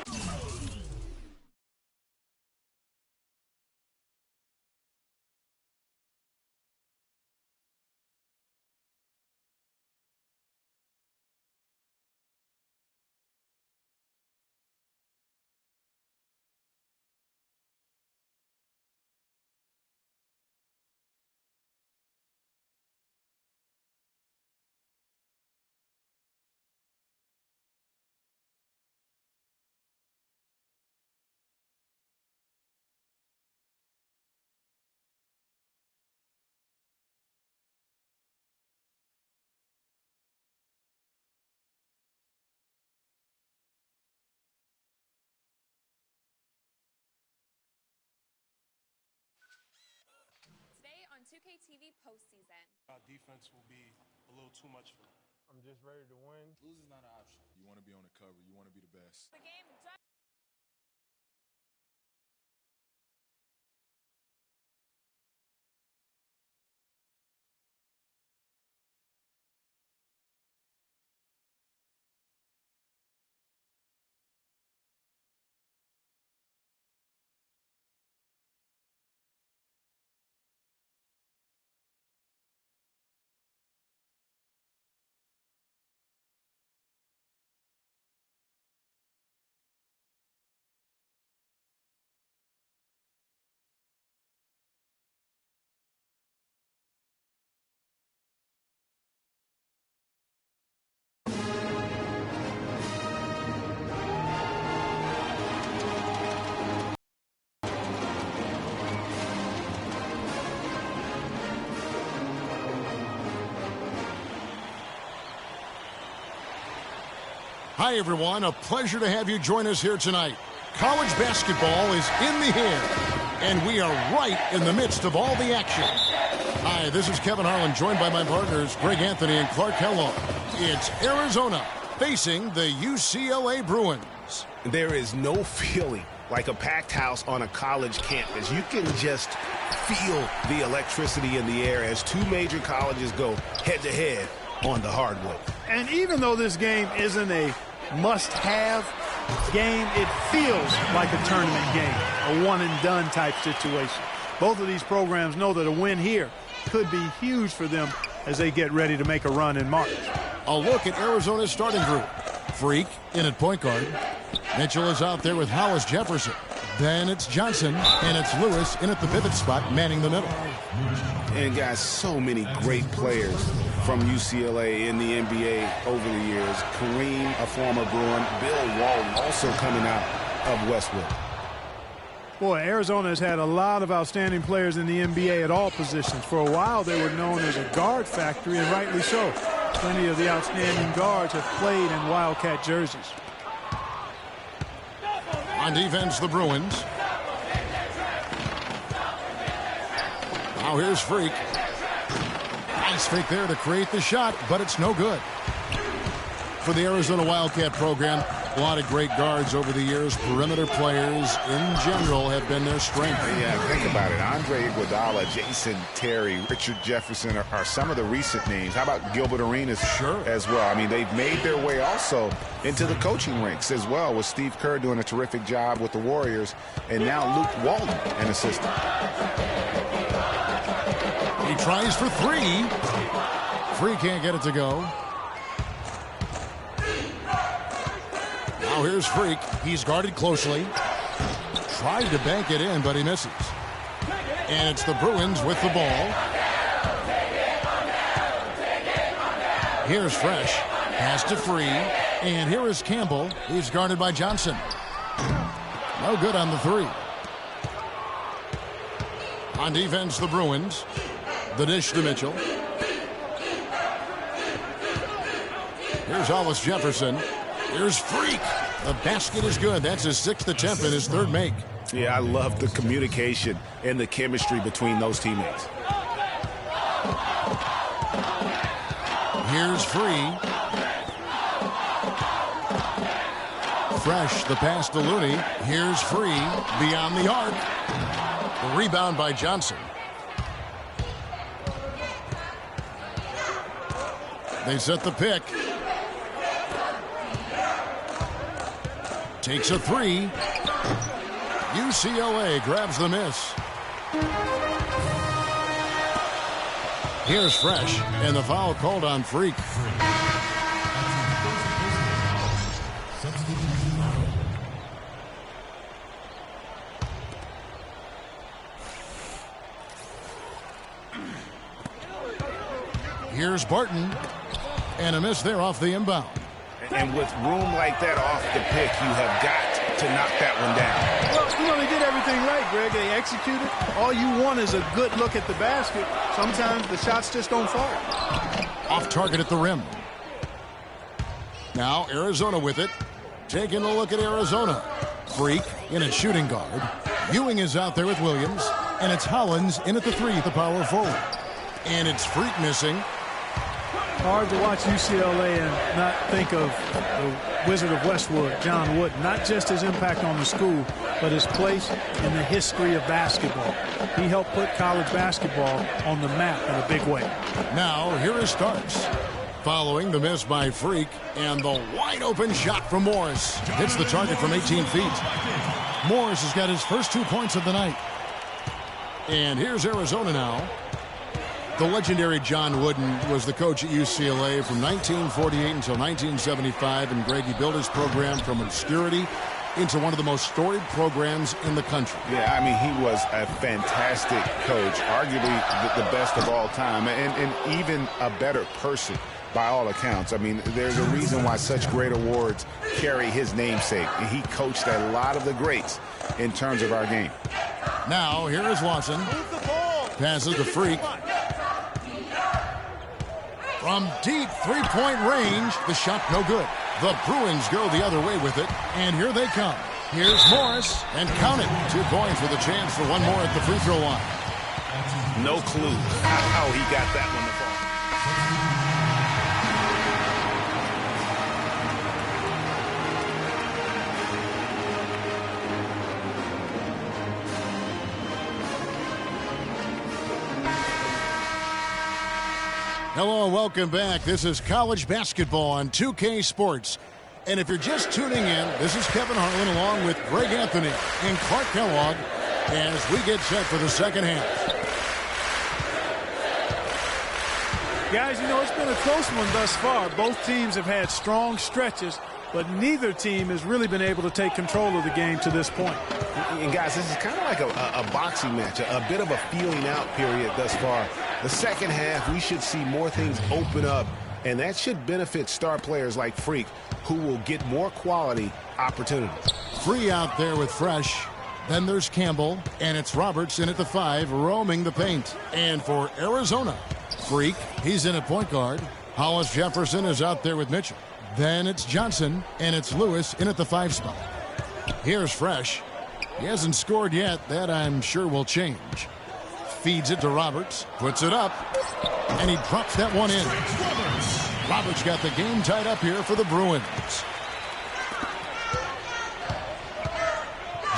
S2: Today on 2K TV postseason.
S9: Our defense will be a little too much for them.
S18: I'm just ready to win.
S19: Losing's not an option.
S1: You want to be on the cover. You want to be the best.
S2: The game just
S11: Hi, everyone. A pleasure to have you join us here tonight. College basketball is in the air, and we are right in the midst of all the action. Hi, this is Kevin Harlan, joined by my partners, Greg Anthony and Clark Kellogg. It's Arizona facing the UCLA Bruins.
S16: There is no feeling like a packed house on a college campus. You can just feel the electricity in the air as two major colleges go head-to-head on the hardwood.
S17: And even though this game isn't a must-have game, it feels like a tournament game, a one-and-done type situation. Both of these programs know that a win here could be huge for them as they get ready to make a run in March.
S11: A look at Arizona's starting group. Freak in at point guard. Mitchell is out there with Hollis Jefferson. Then it's Johnson, and it's Lewis in at the pivot spot, manning the middle.
S16: And guys, so many great players from UCLA in the NBA over the years. Kareem, a former Bruin. Bill Walton, also coming out of Westwood.
S17: Boy, Arizona has had a lot of outstanding players in the NBA at all positions. For a while, they were known as a guard factory, and rightly so. Plenty of the outstanding guards have played in Wildcat jerseys.
S11: On defense, the Bruins. Now here's Freak. Nice fake there to create the shot, but it's no good. For the Arizona Wildcat program, a lot of great guards over the years. Perimeter players in general have been their strength.
S18: Yeah, think about it. Andre Iguodala, Jason Terry, Richard Jefferson are some of the recent names. How about Gilbert Arenas as well? I mean, they've made their way also into the coaching ranks as well, with Steve Kerr doing a terrific job with the Warriors, and now Luke Walton, an assistant.
S11: He tries for three. Free can't get it to go. Now here's Freak. He's guarded closely. Tried to bank it in, but he misses. And it's the Bruins with the ball. Here's Fresh. Pass to Free. And here is Campbell. He's guarded by Johnson. No good on the three. On defense, the Bruins. The dish to Mitchell. Here's Hollis Jefferson. Here's Freak. The basket is good. That's his 6th attempt and his 3rd make.
S18: Yeah, I love the communication and the chemistry between those teammates.
S11: Here's Free. Fresh, the pass to Looney. Here's Free beyond the arc. The rebound by Johnson. They set the pick. Takes a three. UCLA grabs the miss. Here's Fresh, and the foul called on Freak. Here's Barton, and a miss there off the inbound.
S18: And with room like that off the pick, you have got to knock that one down.
S17: Well, they did everything right, Greg. They executed. All you want is a good look at the basket. Sometimes the shots just don't fall.
S11: Off target at the rim. Now Arizona with it. Taking a look at Arizona. Freak in at shooting guard. Ewing is out there with Williams. And it's Hollins in at the 3 at the power forward. And it's Freak missing.
S17: Hard to watch UCLA and not think of the Wizard of Westwood, John Wooden. Not just his impact on the school, but his place in the history of basketball. He helped put college basketball on the map in a big way.
S11: Now, here is Starks. Following the miss by Freak, and the wide-open shot from Morris. Hits the target from 18 feet. Morris has got his first 2 points of the night. And here's Arizona now. The legendary John Wooden was the coach at UCLA from 1948 until 1975, and Greg, he built his program from obscurity into one of the most storied programs in the country.
S18: Yeah, I mean, he was a fantastic coach, arguably the best of all time, and even a better person by all accounts. I mean, there's a reason why such great awards carry his namesake. He coached a lot of the greats in terms of our game.
S11: Now, here is Watson. Passes to Freak. From deep three-point range, the shot no good. The Bruins go the other way with it, and here they come. Here's Morris, and count it. 2 points with a chance for one more at the free throw line.
S18: No clue how he got that one to fall.
S11: Hello and welcome back. This is college basketball on 2K Sports. And if you're just tuning in, this is Kevin Harlan along with Greg Anthony and Clark Kellogg as we get set for the second half.
S17: Guys, it's been a close one thus far. Both teams have had strong stretches, but neither team has really been able to take control of the game to this point.
S18: And guys, this is kind of like a boxing match, a bit of a feeling out period thus far. The second half, we should see more things open up, and that should benefit star players like Freak, who will get more quality opportunities.
S11: Free out there with Fresh. Then there's Campbell, and it's Roberts in at the 5, roaming the paint. And for Arizona, Freak, he's in at point guard. Hollis Jefferson is out there with Mitchell. Then it's Johnson, and it's Lewis in at the 5 spot. Here's Fresh. He hasn't scored yet. That, I'm sure, will change. Feeds it to Roberts. Puts it up. And he drops that one in. Roberts got the game tied up here for the Bruins.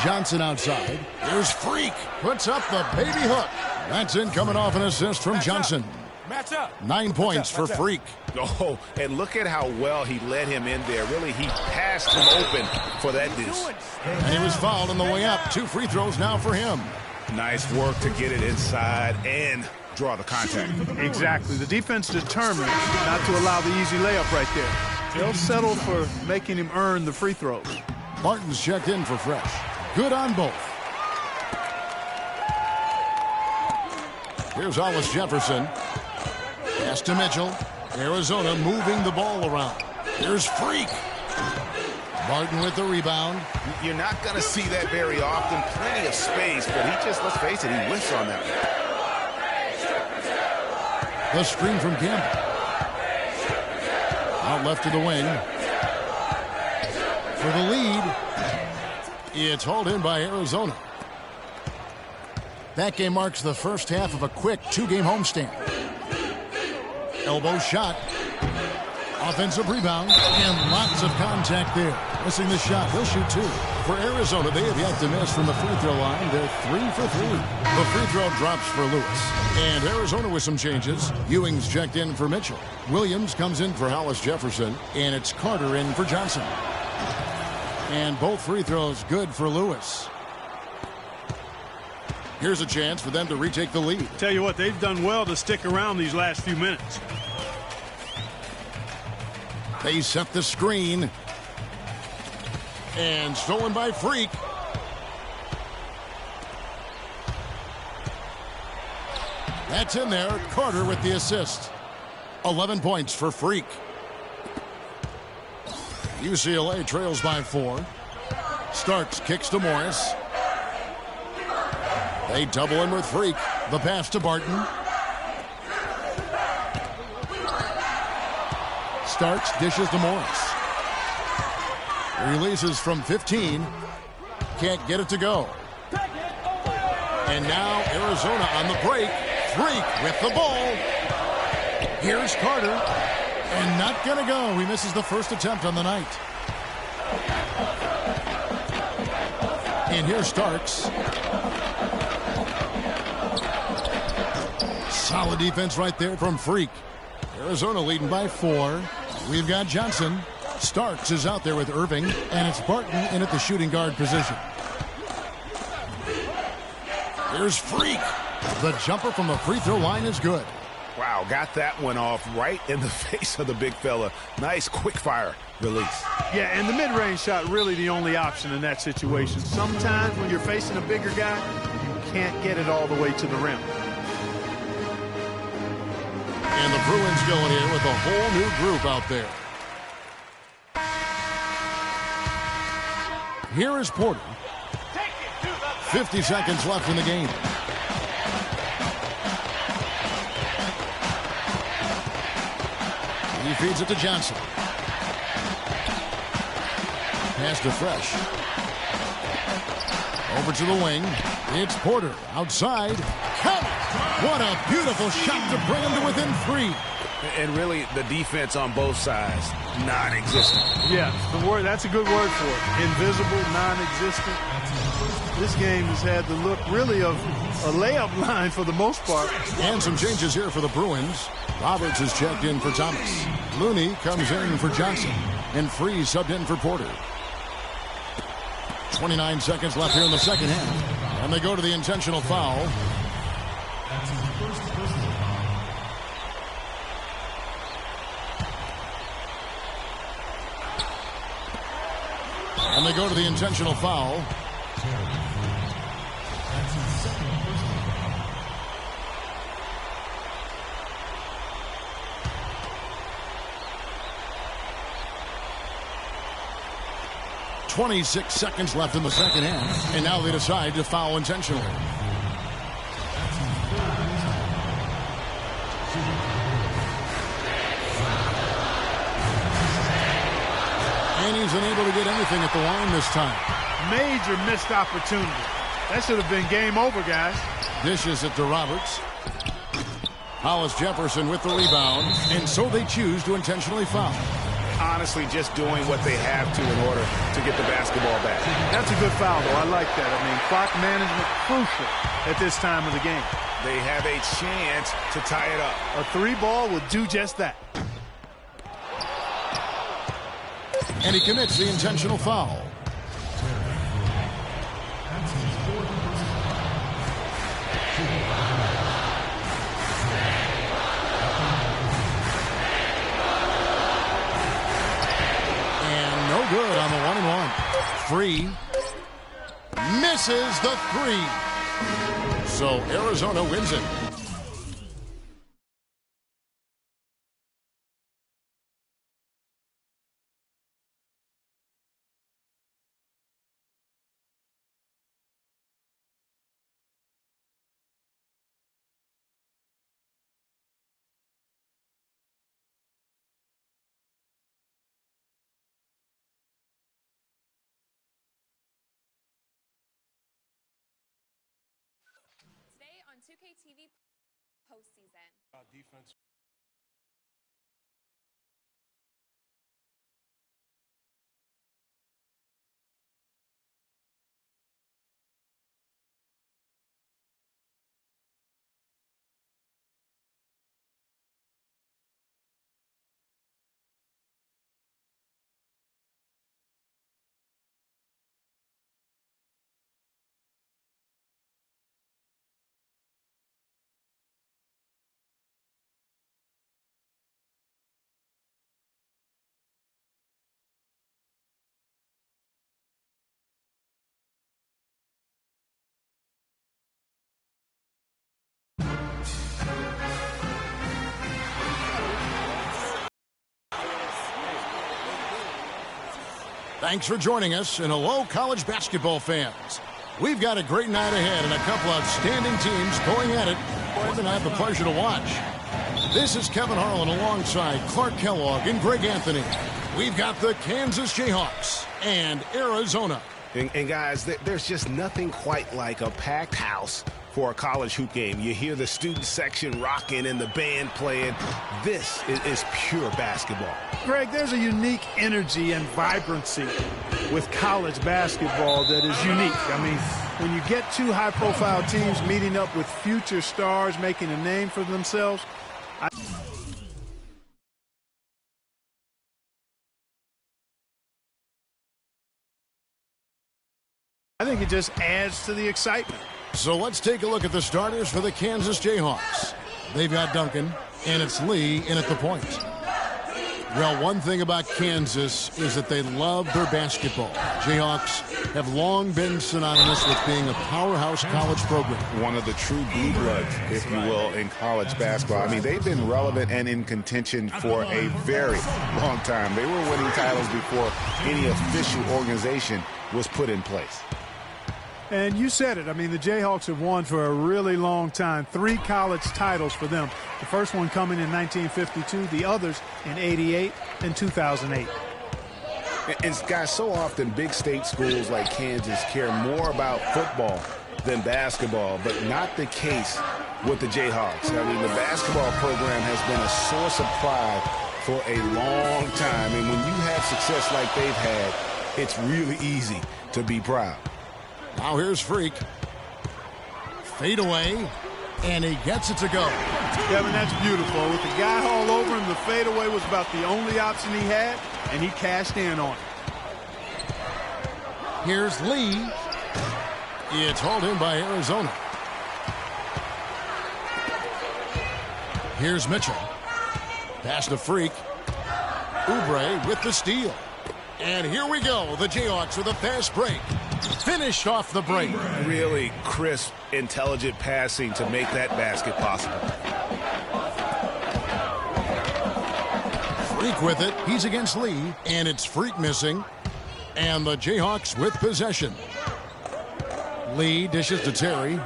S11: Johnson outside. Here's Freak. Puts up the baby hook. That's in, coming off an assist from Johnson. 9 points for Freak.
S16: Oh, and look at how well he led him in there. Really, he passed him open for that deuce.
S11: And he was fouled on the way up. 2 free throws now for him.
S16: Nice work to get it inside and draw the contact.
S17: Exactly. The defense determined not to allow the easy layup right there. They'll settle for making him earn the free throws.
S11: Martin's checked in for Fresh. Good on both. Here's Hollis Jefferson. Pass to Mitchell. Arizona moving the ball around. Here's Freak. Martin with the rebound.
S16: You're not going to see that very often. Plenty of space, but he just, let's face it, he whiffs on that one.
S11: The screen from Campbell. Out left to the wing. For the lead. It's hauled in by Arizona. That game marks the first half of a quick 2-game homestand. Elbow shot. Offensive rebound. And lots of contact there. Missing the shot. He'll shoot 2. For Arizona, they have yet to miss from the free throw line. They're 3 for 3. The free throw drops for Lewis. And Arizona with some changes. Ewing's checked in for Mitchell. Williams comes in for Hollis Jefferson. And it's Carter in for Johnson. And both free throws good for Lewis. Here's a chance for them to retake the lead.
S17: Tell you what, they've done well to stick around these last few minutes.
S11: They set the screen. And stolen by Freak. That's in there. Carter with the assist. 11 points for Freak. UCLA trails by 4. Starks kicks to Morris. They double him with Freak. The pass to Barton. Starks dishes to Morris. Releases from 15. Can't get it to go. And now Arizona on the break. Freak with the ball. Here's Carter. And not going to go. He misses the first attempt on the night. And here's Starks. Solid defense right there from Freak. Arizona leading by 4. We've got Johnson. Starks is out there with Irving. And it's Barton in at the shooting guard position. Here's Freak. The jumper from the free throw line is good.
S16: Wow, got that one off right in the face of the big fella. Nice quick fire release.
S17: Yeah, and the mid-range shot really the only option in that situation. Sometimes when you're facing a bigger guy, you can't get it all the way to the rim.
S11: And the Bruins going here with a whole new group out there. Here is Porter. 50 seconds left in the game. He feeds it to Johnson. Pass to Fresh. Over to the wing. It's Porter. Outside. Count it! What a beautiful shot to bring him to within 3.
S16: And really, the defense on both sides, non-existent.
S17: Yeah, that's a good word for it. Invisible, non-existent. This game has had the look, really, of a layup line for the most part.
S11: And some changes here for the Bruins. Roberts is checked in for Thomas. Looney comes in for Johnson. And Freeze subbed in for Porter. 29 seconds left here in the second half. And they go to the intentional foul. And they go to the intentional foul. .26 seconds left in the second half. And now they decide to foul intentionally. And he's unable to get anything at the line this time.
S17: Major missed opportunity. That should have been game over, guys.
S11: Dishes it to Roberts. Hollis Jefferson with the rebound, and so they choose to intentionally foul.
S16: Honestly, just doing what they have to in order to get the basketball back.
S17: That's a good foul, though. I like that. I mean, clock management crucial at this time of the game.
S16: They have a chance to tie it up.
S17: A 3-ball will do just that.
S11: And he commits the intentional foul. And no good on the 1-and-1. Free. Misses the 3. So Arizona wins it.
S2: Today on 2K TV postseason.
S9: Defense.
S11: Thanks for joining us, and hello, college basketball fans. We've got a great night ahead and a couple outstanding teams going at it. We're going to have the pleasure to watch. This is Kevin Harlan alongside Clark Kellogg and Greg Anthony. We've got the Kansas Jayhawks and Arizona.
S16: And guys, there's just nothing quite like a packed house for a college hoop game. You hear the student section rocking and the band playing. This is pure basketball.
S17: Greg, there's a unique energy and vibrancy with college basketball that is unique. I mean, when you get two high-profile teams meeting up with future stars making a name for themselves, I think it just adds to the excitement.
S11: So let's take a look at the starters for the Kansas Jayhawks. They've got Duncan, and it's Lee in at the point. Well, one thing about Kansas is that they love their basketball. Jayhawks have long been synonymous with being a powerhouse college program.
S18: One of the true blue bloods, if you will, in college basketball. I mean, they've been relevant and in contention for a very long time. They were winning titles before any official organization was put in place.
S17: And you said it. I mean, the Jayhawks have won for a really long time. 3 college titles for them. The first one coming in 1952, the others in 88 and 2008.
S16: And guys, so often big state schools like Kansas care more about football than basketball, but not the case with the Jayhawks. I mean, the basketball program has been a source of pride for a long time. And when you have success like they've had, it's really easy to be proud.
S11: Now here's Freak. Fade away, and he gets it to go.
S17: Kevin, that's beautiful. With the guy all over him, the fadeaway was about the only option he had, and he cashed in on it.
S11: Here's Lee. It's hauled in by Arizona. Here's Mitchell. Pass to Freak. Oubre with the steal. And here we go. The Jayhawks with a fast break. Finished off the break.
S16: Really crisp, intelligent passing to make that basket possible.
S11: Freak with it. He's against Lee, and it's Freak missing. And the Jayhawks with possession. Lee dishes to Terry.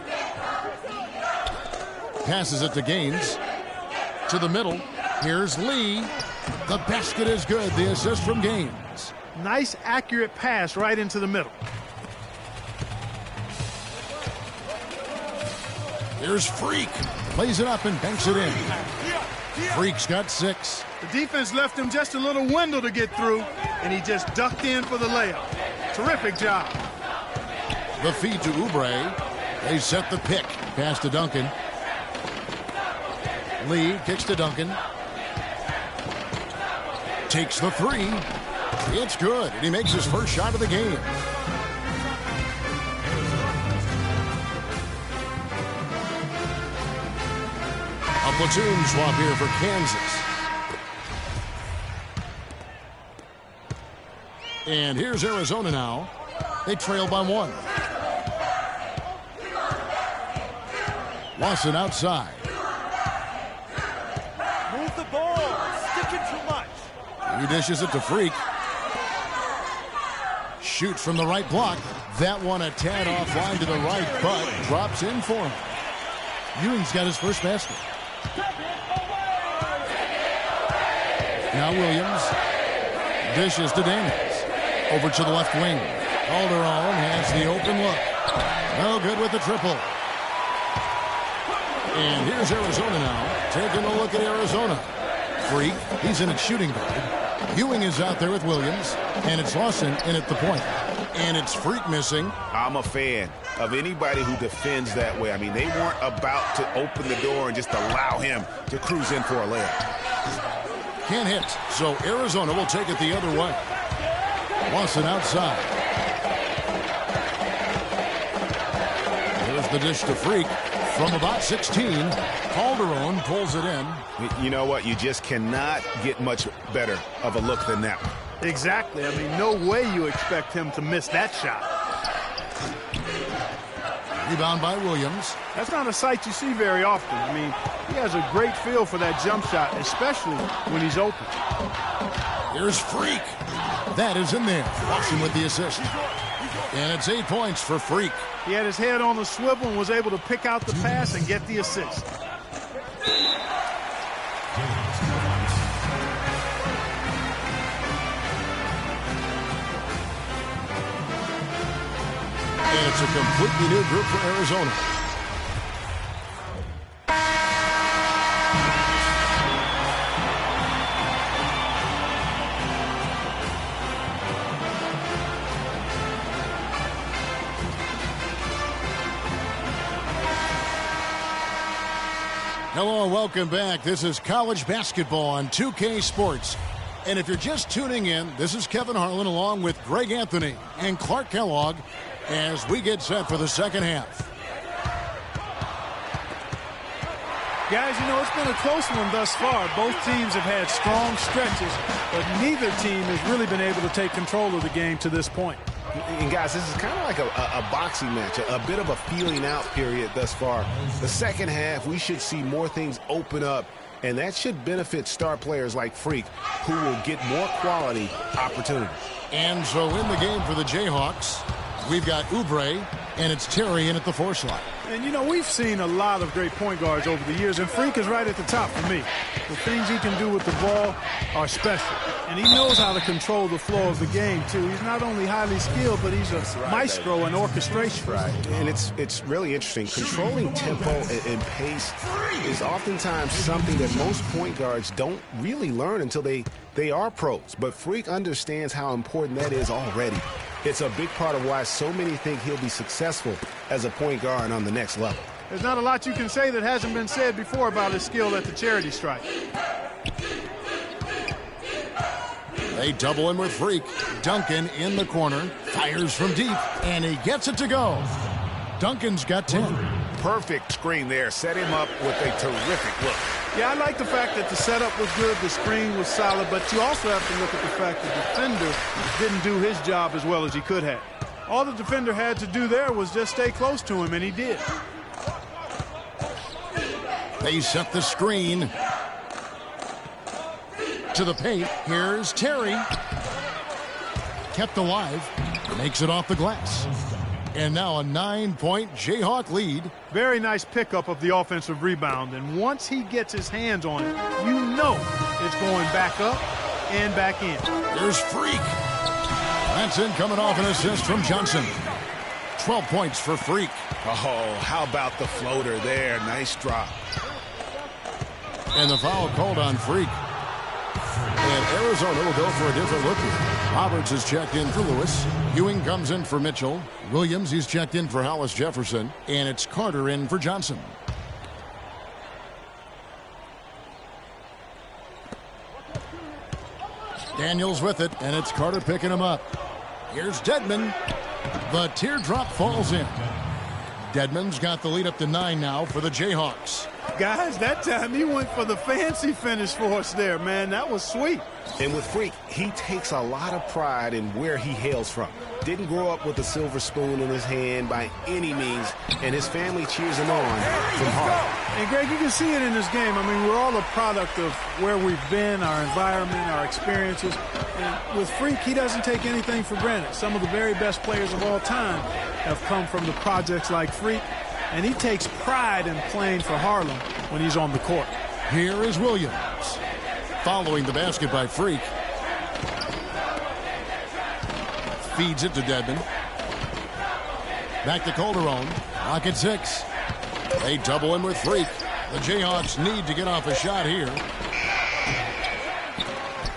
S11: Passes it to Gaines. To the middle. Here's Lee. The basket is good. The assist from Gaines.
S17: Nice, accurate pass right into the middle.
S11: Here's Freak. Plays it up and banks it in. Freak's got 6.
S17: The defense left him just a little window to get through, and he just ducked in for the layup. Terrific job.
S11: The feed to Oubre. They set the pick. Pass to Duncan. Lee kicks to Duncan. Takes the 3. It's good, and he makes his first shot of the game. A platoon swap here for Kansas. And here's Arizona now. They trail by 1. Lawson outside.
S19: Move the ball. Sticking too much.
S11: He dishes it to Freak. Shoot from the right block. That one a tad offline to the right, but drops in for him. Ewing's got his first basket. Now Williams dishes to Daniels. Over to the left wing. Calderon has the open look. No good with the triple. And here's Arizona now. Taking a look at Arizona. Freak, he's in at shooting guard. Ewing is out there with Williams. And it's Lawson in at the point. And it's Freak missing.
S18: I'm a fan of anybody who defends that way. I mean, they weren't about to open the door and just allow him to cruise in for a layup.
S11: Can't hit, so Arizona will take it the other way. Lawson outside. Here's the dish to Freak. From about 16, Calderon pulls it in.
S18: You know what? You just cannot get much better of a look than that one.
S17: Exactly. I mean, no way you expect him to miss that shot.
S11: Rebound by Williams.
S17: That's not a sight you see very often. I mean, he has a great feel for that jump shot, especially when he's open.
S11: Here's Freak. That is in there. Lawson with the assist. And it's 8 points for Freak.
S17: He had his head on the swivel and was able to pick out the pass and get the assist.
S11: And it's a completely new group for Arizona. Hello and welcome back. This is college basketball on 2K Sports. And if you're just tuning in, this is Kevin Harlan along with Greg Anthony and Clark Kellogg as we get set for the second half.
S17: Guys, you know, it's been a close one thus far. Both teams have had strong stretches, but neither team has really been able to take control of the game to this point.
S18: And guys, this is kind of like a boxing match, a bit of a feeling out period thus far. The second half, we should see more things open up, and that should benefit star players like Freak, who will get more quality opportunities.
S11: And so in the game for the Jayhawks, we've got Oubre, and it's Terry in at the 4 slot.
S17: And, you know, we've seen a lot of great point guards over the years, and Freak is right at the top for me. The things he can do with the ball are special. And he knows how to control the flow of the game, too. He's not only highly skilled, but he's a maestro in orchestration.
S18: Right. And it's really interesting. Controlling tempo and pace is oftentimes something that most point guards don't really learn until they are pros. But Freak understands how important that is already. It's a big part of why so many think he'll be successful as a point guard on the next level.
S17: There's not a lot you can say that hasn't been said before about his skill at the charity stripe.
S11: They double him with Freak. Duncan in the corner, fires from deep, and he gets it to go. Duncan's got 10.
S18: Perfect screen there. Set him up with a terrific look.
S17: Yeah, I like the fact that the setup was good, the screen was solid, but you also have to look at the fact the defender didn't do his job as well as he could have. All the defender had to do there was just stay close to him, and he did.
S11: They set the screen to the paint. Here's Terry. Kept alive. Makes it off the glass. And now a 9-point Jayhawk lead.
S17: Very nice pickup of the offensive rebound. And once he gets his hands on it, you know it's going back up and back in.
S11: There's Freak. That's in coming off an assist from Johnson. 12 points for Freak.
S16: Oh, how about the floater there? Nice drop.
S11: And the foul called on Freak. And Arizona will go for a different look here. Roberts is checked in for Lewis. Ewing comes in for Mitchell. Williams, he's checked in for Hollis Jefferson. And it's Carter in for Johnson. Daniels with it, and it's Carter picking him up. Here's Dedman. The teardrop falls in. Dedman's got the lead up to 9 now for the Jayhawks.
S17: Guys, that time he went for the fancy finish for us there, man. That was sweet.
S16: And with Freak, he takes a lot of pride in where he hails from. Didn't grow up with a silver spoon in his hand by any means, and his family cheers him on from Harlem.
S17: And Greg, you can see it in this game. I mean, we're all a product of where we've been, our environment, our experiences. And with Freak, he doesn't take anything for granted. Some of the very best players of all time have come from the projects like Freak, and he takes pride in playing for Harlem when he's on the court.
S11: Here is Williams. Following the basket by Freak. Feeds it to Dedman. Back to Calderon. Lock at 6. They double him with Freak. The Jayhawks need to get off a shot here.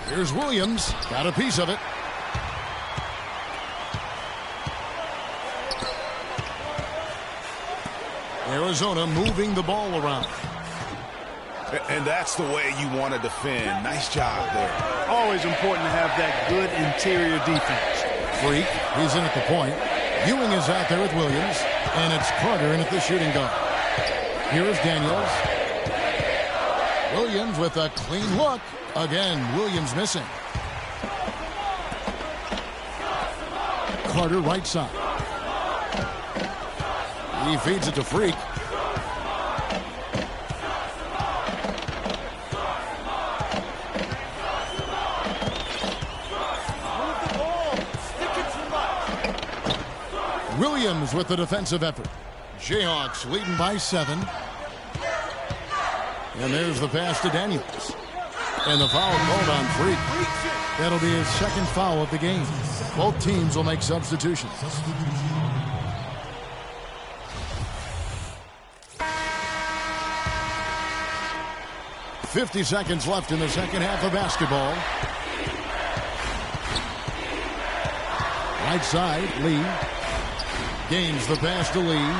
S11: Here's Williams. Got a piece of it. Arizona moving the ball around.
S16: And that's the way you want to defend. Nice job there.
S17: Always important to have that good interior defense.
S11: Freak, he's in at the point. Ewing is out there with Williams. And it's Carter in at the shooting guard. Here's Daniels. Williams with a clean look. Again, Williams missing. Carter right side. He feeds it to Freak. Williams with the defensive effort. Jayhawks leading by 7. And there's the pass to Daniels. And the foul called on Freak. That'll be his second foul of the game. Both teams will make substitutions. .50 seconds left in the second half of basketball. Right side, Lee. Gains the pass to Lee.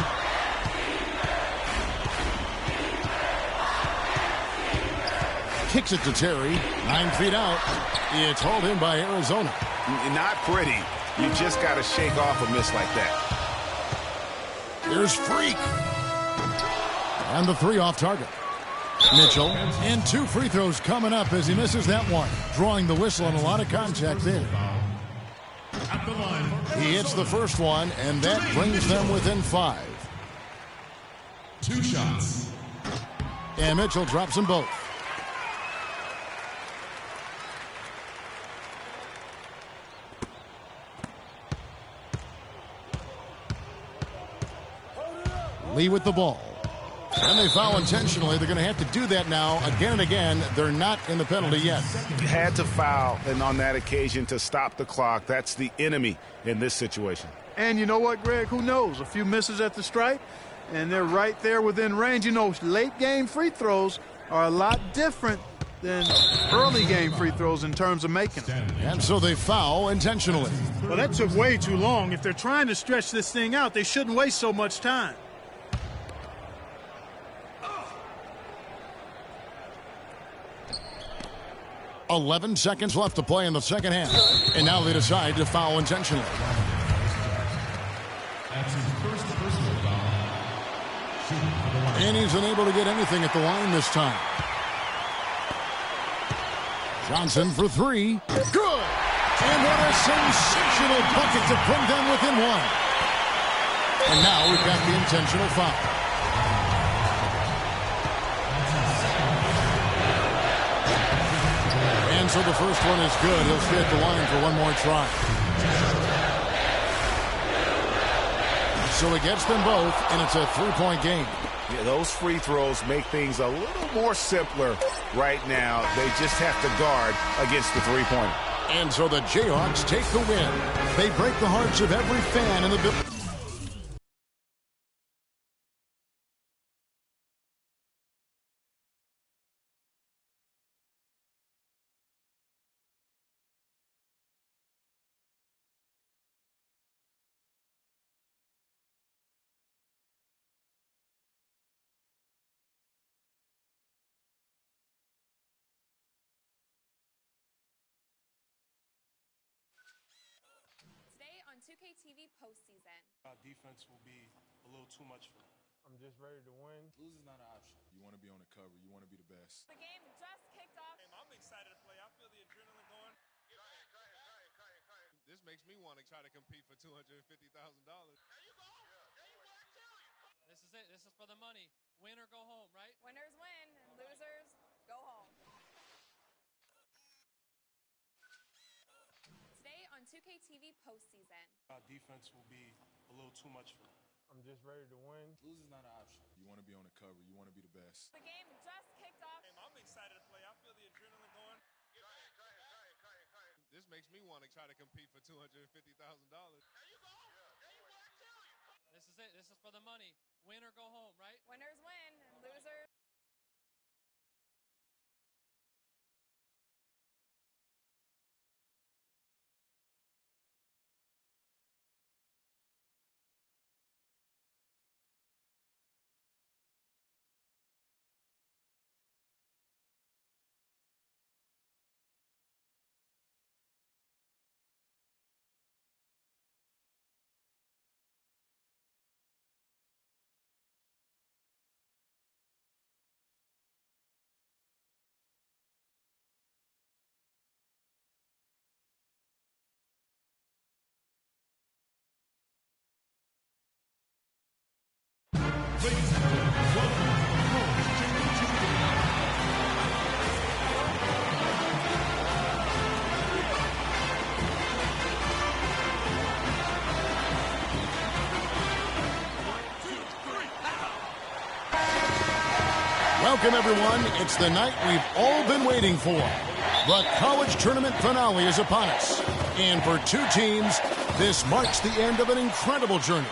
S11: Kicks it to Terry. 9 feet out. It's hauled in by Arizona.
S16: Not pretty. You just got to shake off a miss like that.
S11: Here's Freak. And the 3 off target. Mitchell. And 2 free throws coming up as he misses that one. Drawing the whistle and a lot of contact there. He hits the first one, and that brings them within 5. 2 shots.
S20: And Mitchell drops them both. Lee with the ball. And they foul intentionally. They're going to have to do that now again and again. They're not in the penalty yet.
S16: Had to foul, and on that occasion to stop the clock. That's the enemy in this situation.
S17: And you know what, Greg? Who knows? A few misses at the stripe, and they're right there within range. You know, late-game free throws are a lot different than early-game free throws in terms of making them.
S20: And so they foul intentionally.
S17: Well, that took way too long. If they're trying to stretch this thing out, they shouldn't waste so much time.
S20: .11 seconds left to play in the second half. And now they decide to foul intentionally.
S11: That's his first personal foul.
S20: And he's unable to get anything at the line this time. Johnson for 3. Good! And what a sensational bucket to bring them within 1. And now we've got the intentional foul. And so the first one is good. He'll stay at the line for one more try. So he gets them both, and it's a 3-point game.
S16: Yeah, those free throws make things a little more simpler right now. They just have to guard against the three-pointer.
S20: And so the Jayhawks take the win. They break the hearts of every fan in the building.
S2: 2K TV postseason.
S9: Our defense will be a little too much for them.
S21: I'm just ready to win.
S5: Losing's not an option.
S11: You want to be on the cover. You want to be the best.
S2: The game just kicked off.
S1: I'm excited to play. I feel the adrenaline going. This makes me want to try to compete for $250,000.
S15: This is it. This is for the money. Win or go home, right?
S2: Winners win, and losers go home. Today on 2K TV postseason.
S9: Our defense will be a little too much for them.
S21: I'm just ready to win.
S5: Losing's not an option.
S11: You want to be on the cover. You want to be the best.
S2: The game just kicked off.
S1: I'm excited to play. I feel the adrenaline going. This makes me want to try to compete for $250,000.
S15: This is it. This is for the money. Win or go home, right?
S2: Winners win, and losers.
S11: Ladies and gentlemen, welcome to the College Championship Game. Welcome, everyone. It's the night we've all been waiting for. The college tournament finale is upon us. And for two teams, this marks the end of an incredible journey.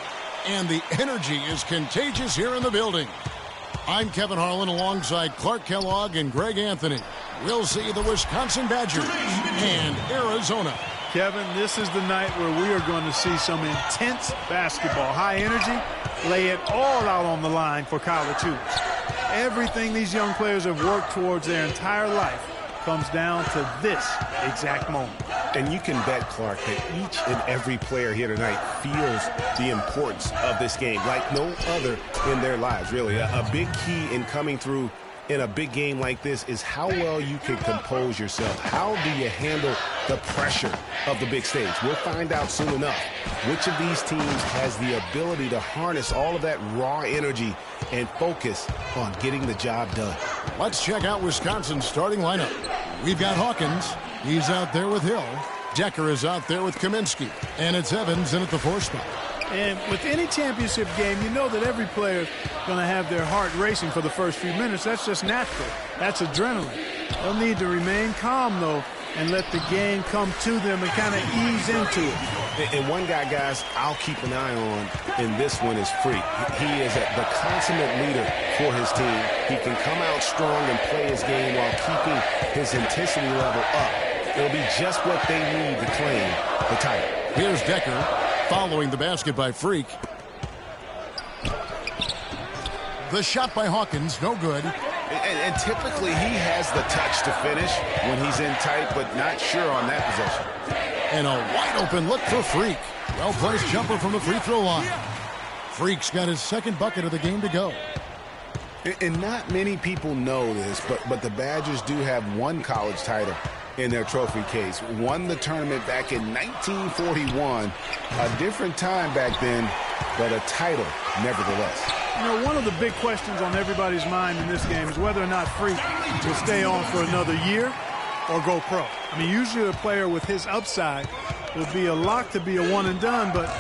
S11: And the energy is contagious here in the building. I'm Kevin Harlan alongside Clark Kellogg and Greg Anthony. We'll see the Wisconsin Badgers and Arizona.
S17: Kevin, this is the night where we are going to see some intense basketball. High energy, lay it all out on the line for college hoops. Everything these young players have worked towards their entire life comes down to this exact moment.
S16: And you can bet, Clark, that each and every player here tonight feels the importance of this game like no other in their lives, really. A big key in coming through in a big game like this is how well you can compose yourself. How do you handle the pressure of the big stage? We'll find out soon enough which of these teams has the ability to harness all of that raw energy and focus on getting the job done.
S20: Let's check out Wisconsin's starting lineup. We've got Hawkins. He's out there with Hill. Decker is out there with Kaminsky. And it's Evans in at the 4 spot.
S17: And with any championship game, you know that every player is going to have their heart racing for the first few minutes. That's just natural. That's adrenaline. They'll need to remain calm, though, and let the game come to them and kind of ease into it.
S16: And one guy, guys, I'll keep an eye on in this one is Freak. He is the consummate leader for his team. He can come out strong and play his game while keeping his intensity level up. It'll be just what they need to claim the title.
S20: Here's Decker following the basket by Freak. The shot by Hawkins, no good.
S16: And typically he has the touch to finish when he's in tight, but not sure on that possession.
S20: And a wide open look for Freak. Well-placed jumper from the free throw line. Freak's got his second bucket of the game to go.
S16: And not many people know this, but the Badgers do have one college title in their trophy case. Won the tournament back in 1941. A different time back then, but a title nevertheless.
S17: You know, one of the big questions on everybody's mind in this game is whether or not Freak will stay on for another year or go pro. I mean, usually a player with his upside will be a lock to be a one and done, but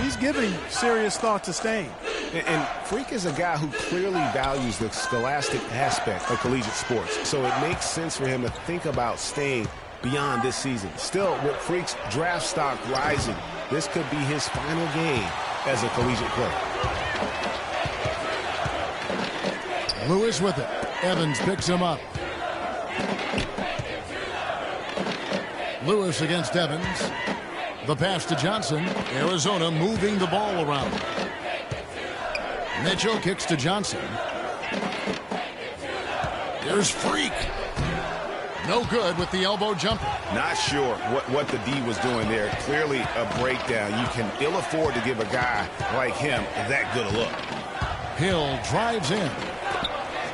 S17: he's giving serious thought to staying.
S16: And Freak is a guy who clearly values the scholastic aspect of collegiate sports, so it makes sense for him to think about staying beyond this season. Still, with Freak's draft stock rising, this could be his final game as a collegiate player.
S20: Lewis with it. Evans picks him up. Lewis against Evans. The pass to Johnson. Arizona moving the ball around. Mitchell kicks to Johnson. Here's Freak. No good with the elbow jumper.
S18: Not sure what the D was doing there. Clearly a breakdown. You can ill afford to give a guy like him that good a look.
S20: Hill drives in.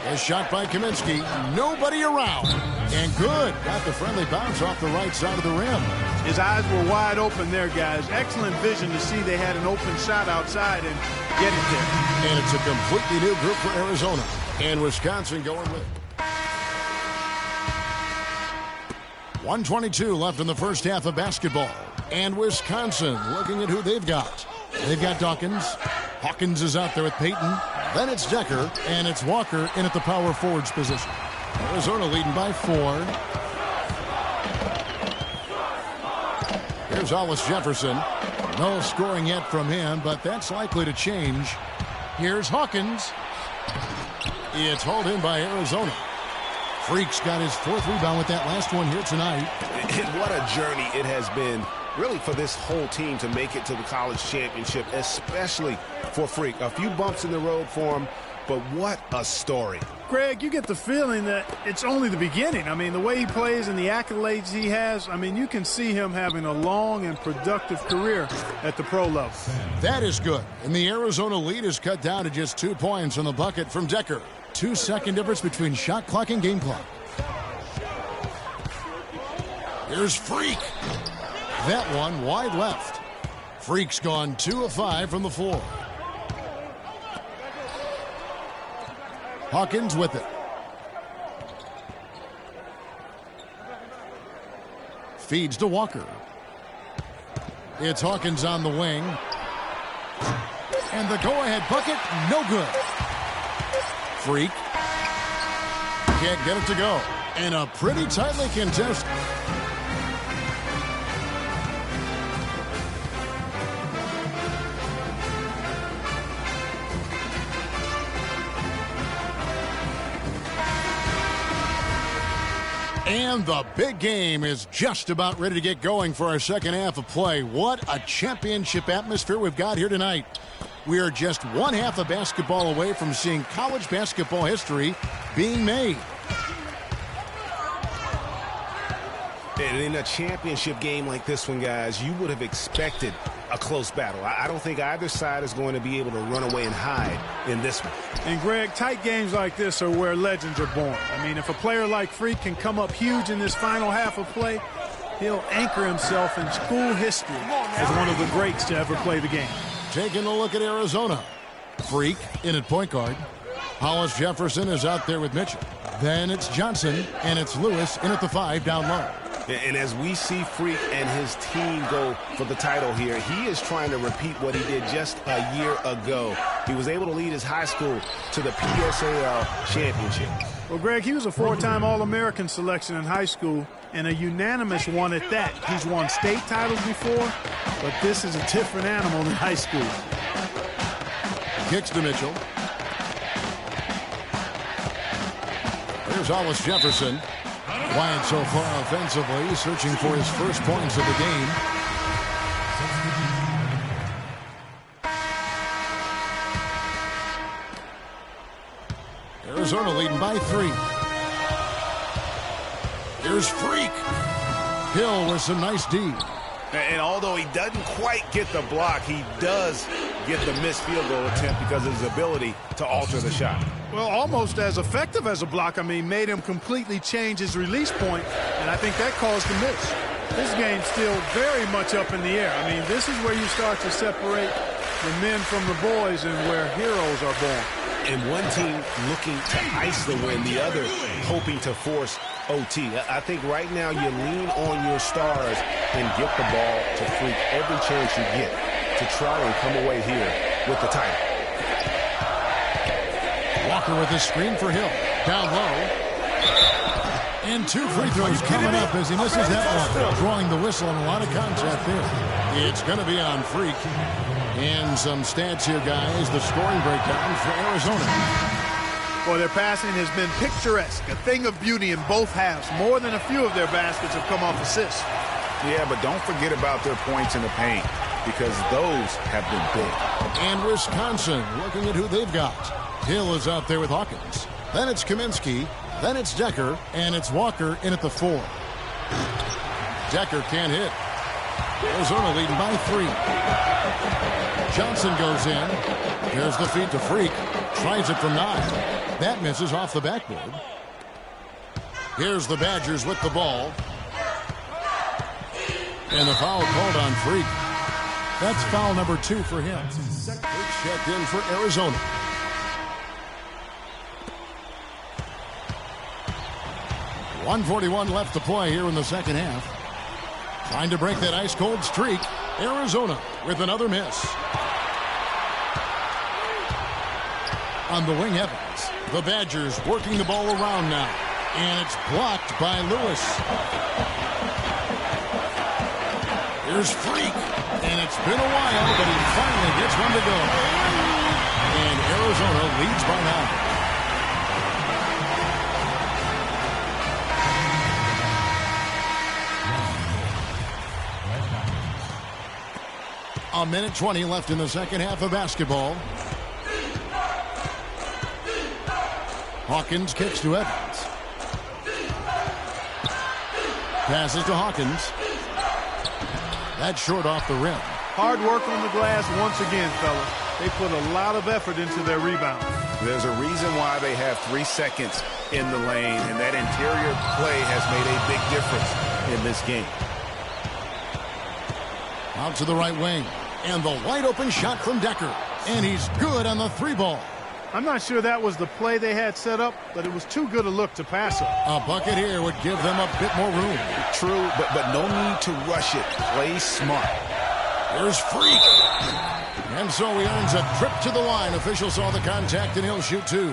S20: A shot by Kaminsky. Nobody around. And good. Got the friendly bounce off the right side of the rim.
S17: His eyes were wide open there, guys. Excellent vision to see they had an open shot outside and get it there.
S20: And it's a completely new group for Arizona. And Wisconsin going with it. 1:22 left in the first half of basketball. And Wisconsin looking at who they've got. They've got Dawkins. Hawkins is out there with Peyton. Then it's Decker, and it's Walker in at the power forwards position. Arizona leading by 4. Here's Hollis Jefferson. No scoring yet from him, but that's likely to change. Here's Hawkins. It's hauled in by Arizona. Freak's got his 4th rebound with that last one here tonight.
S18: And what a journey it has been, really, for this whole team to make it to the college championship, especially for Freak. A few bumps in the road for him, but what a story.
S17: Greg, you get the feeling that it's only the beginning. I mean, the way he plays and the accolades he has, I mean, you can see him having a long and productive career at the pro level.
S20: That is good. And the Arizona lead is cut down to just 2 points on the bucket from Decker. 2-second difference between shot clock and game clock. Here's Freak. That one wide left. Freak's gone 2 of 5 from the floor. Hawkins with it. Feeds to Walker. It's Hawkins on the wing. And the go-ahead bucket, no good. Freak. Can't get it to go. And a pretty tightly contested. And the big game is just about ready to get going for our second half of play. What a championship atmosphere we've got here tonight. We are just one half of basketball away from seeing college basketball history being made.
S18: And in a championship game like this one, guys, you would have expected a close battle. I don't think either side is going to be able to run away and hide in this one.
S17: And, Greg, tight games like this are where legends are born. I mean, if a player like Freak can come up huge in this final half of play, he'll anchor himself in school history as one of the greats to ever play the game.
S20: Taking a look at Arizona. Freak in at point guard. Hollis Jefferson is out there with Mitchell. Then it's Johnson, and it's Lewis in at the 5 down low.
S18: And as we see Freak and his team go for the title here, he is trying to repeat what he did just a year ago. He was able to lead his high school to the PSAL championship.
S17: Well, Greg, he was a 4-time All-American selection in high school, and a unanimous one at that. He's won state titles before, but this is a different animal than high school.
S20: Kicks to Mitchell. Here's Hollis Jefferson. Quiet so far offensively, searching for his first points of the game. Arizona leading by 3. Here's Freak. Hill with some nice D.
S18: And although he doesn't quite get the block, he does get the missed field goal attempt because of his ability to alter the shot.
S17: Well, almost as effective as a block. I mean, made him completely change his release point, and I think that caused the miss. This game's still very much up in the air. I mean, this is where you start to separate the men from the boys and where heroes are born.
S18: And one team looking to ice the win, the other hoping to force OT. I think right now you lean on your stars and get the ball to Freak every chance you get to try and come away here with the title.
S20: Walker with a screen for Hill. Down low. And 2 free throws coming up as he misses that one. Drawing the whistle and a lot of contact there. It's going to be on Freak. And some stats here, guys. The scoring breakdown for Arizona.
S17: Boy, their passing has been picturesque. A thing of beauty in both halves. More than a few of their baskets have come off assists.
S18: Yeah, but don't forget about their points in the paint, because those have been big.
S20: And Wisconsin looking at who they've got. Hill is out there with Hawkins. Then it's Kaminsky. Then it's Decker, and it's Walker in at the 4. Decker can't hit. Arizona leading by 3. Johnson goes in. Here's the feed to Freak. Tries it from 9. That misses off the backboard. Here's the Badgers with the ball. And the foul called on Freak. That's foul number 2 for him. Checked in for Arizona. .141 left to play here in the second half. Trying to break that ice-cold streak. Arizona with another miss. On the wing, Evans. The Badgers working the ball around now. And it's blocked by Lewis. Here's Freak. And it's been a while, but he finally gets one to go. And Arizona leads by 9. A minute 20 left in the second half of basketball. Hawkins kicks to Evans. Passes to Hawkins. That's short off the rim.
S17: Hard work on the glass once again, fellas. They put a lot of effort into their rebound.
S18: There's a reason why they have 3 seconds in the lane, and that interior play has made a big difference in this game.
S20: Out to the right wing. And the wide-open shot from Decker. And he's good on the 3-ball.
S17: I'm not sure that was the play they had set up, but it was too good a look to pass up.
S20: A bucket here would give them a bit more room.
S18: True, but no need to rush it. Play smart.
S20: There's Freak. And so he earns a trip to the line. Official saw the contact, and he'll shoot 2.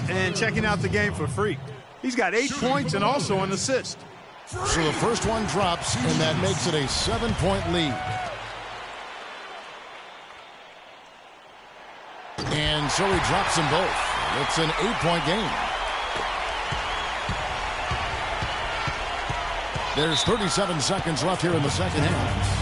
S17: And checking out the game for Freak. He's got 8 points and also an assist.
S20: So the first one drops, and that makes it a 7-point lead. And so he drops them both. It's an 8-point game. There's 37 seconds left here in the second half.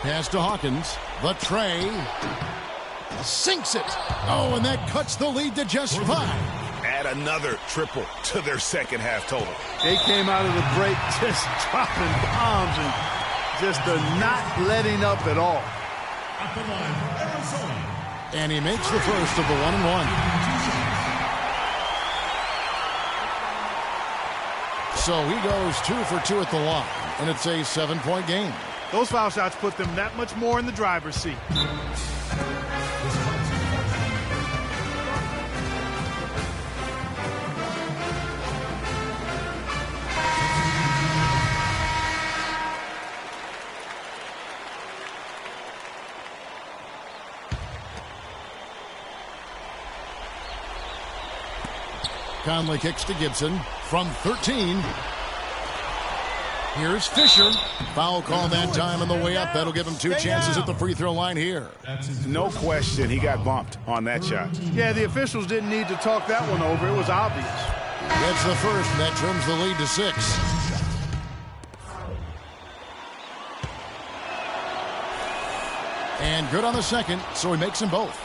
S20: Pass to Hawkins. The tray. Sinks it. Oh, and that cuts the lead to just 5.
S18: Add another triple to their second half total.
S17: They came out of the break just dropping bombs and just not letting up at all.
S20: And he makes the first of the 1-and-1. So he goes 2 for 2 at the line, and it's a 7-point game.
S17: Those foul shots put them that much more in the driver's seat.
S20: Conley kicks to Gibson from 13. Here's Fisher. Foul call that time on the way up. That'll give him 2 chances at the free throw line here.
S18: No question he got bumped on that shot.
S17: Yeah, the officials didn't need to talk that one over. It was obvious.
S20: Gets the first, and that trims the lead to 6. And good on the second, so he makes them both.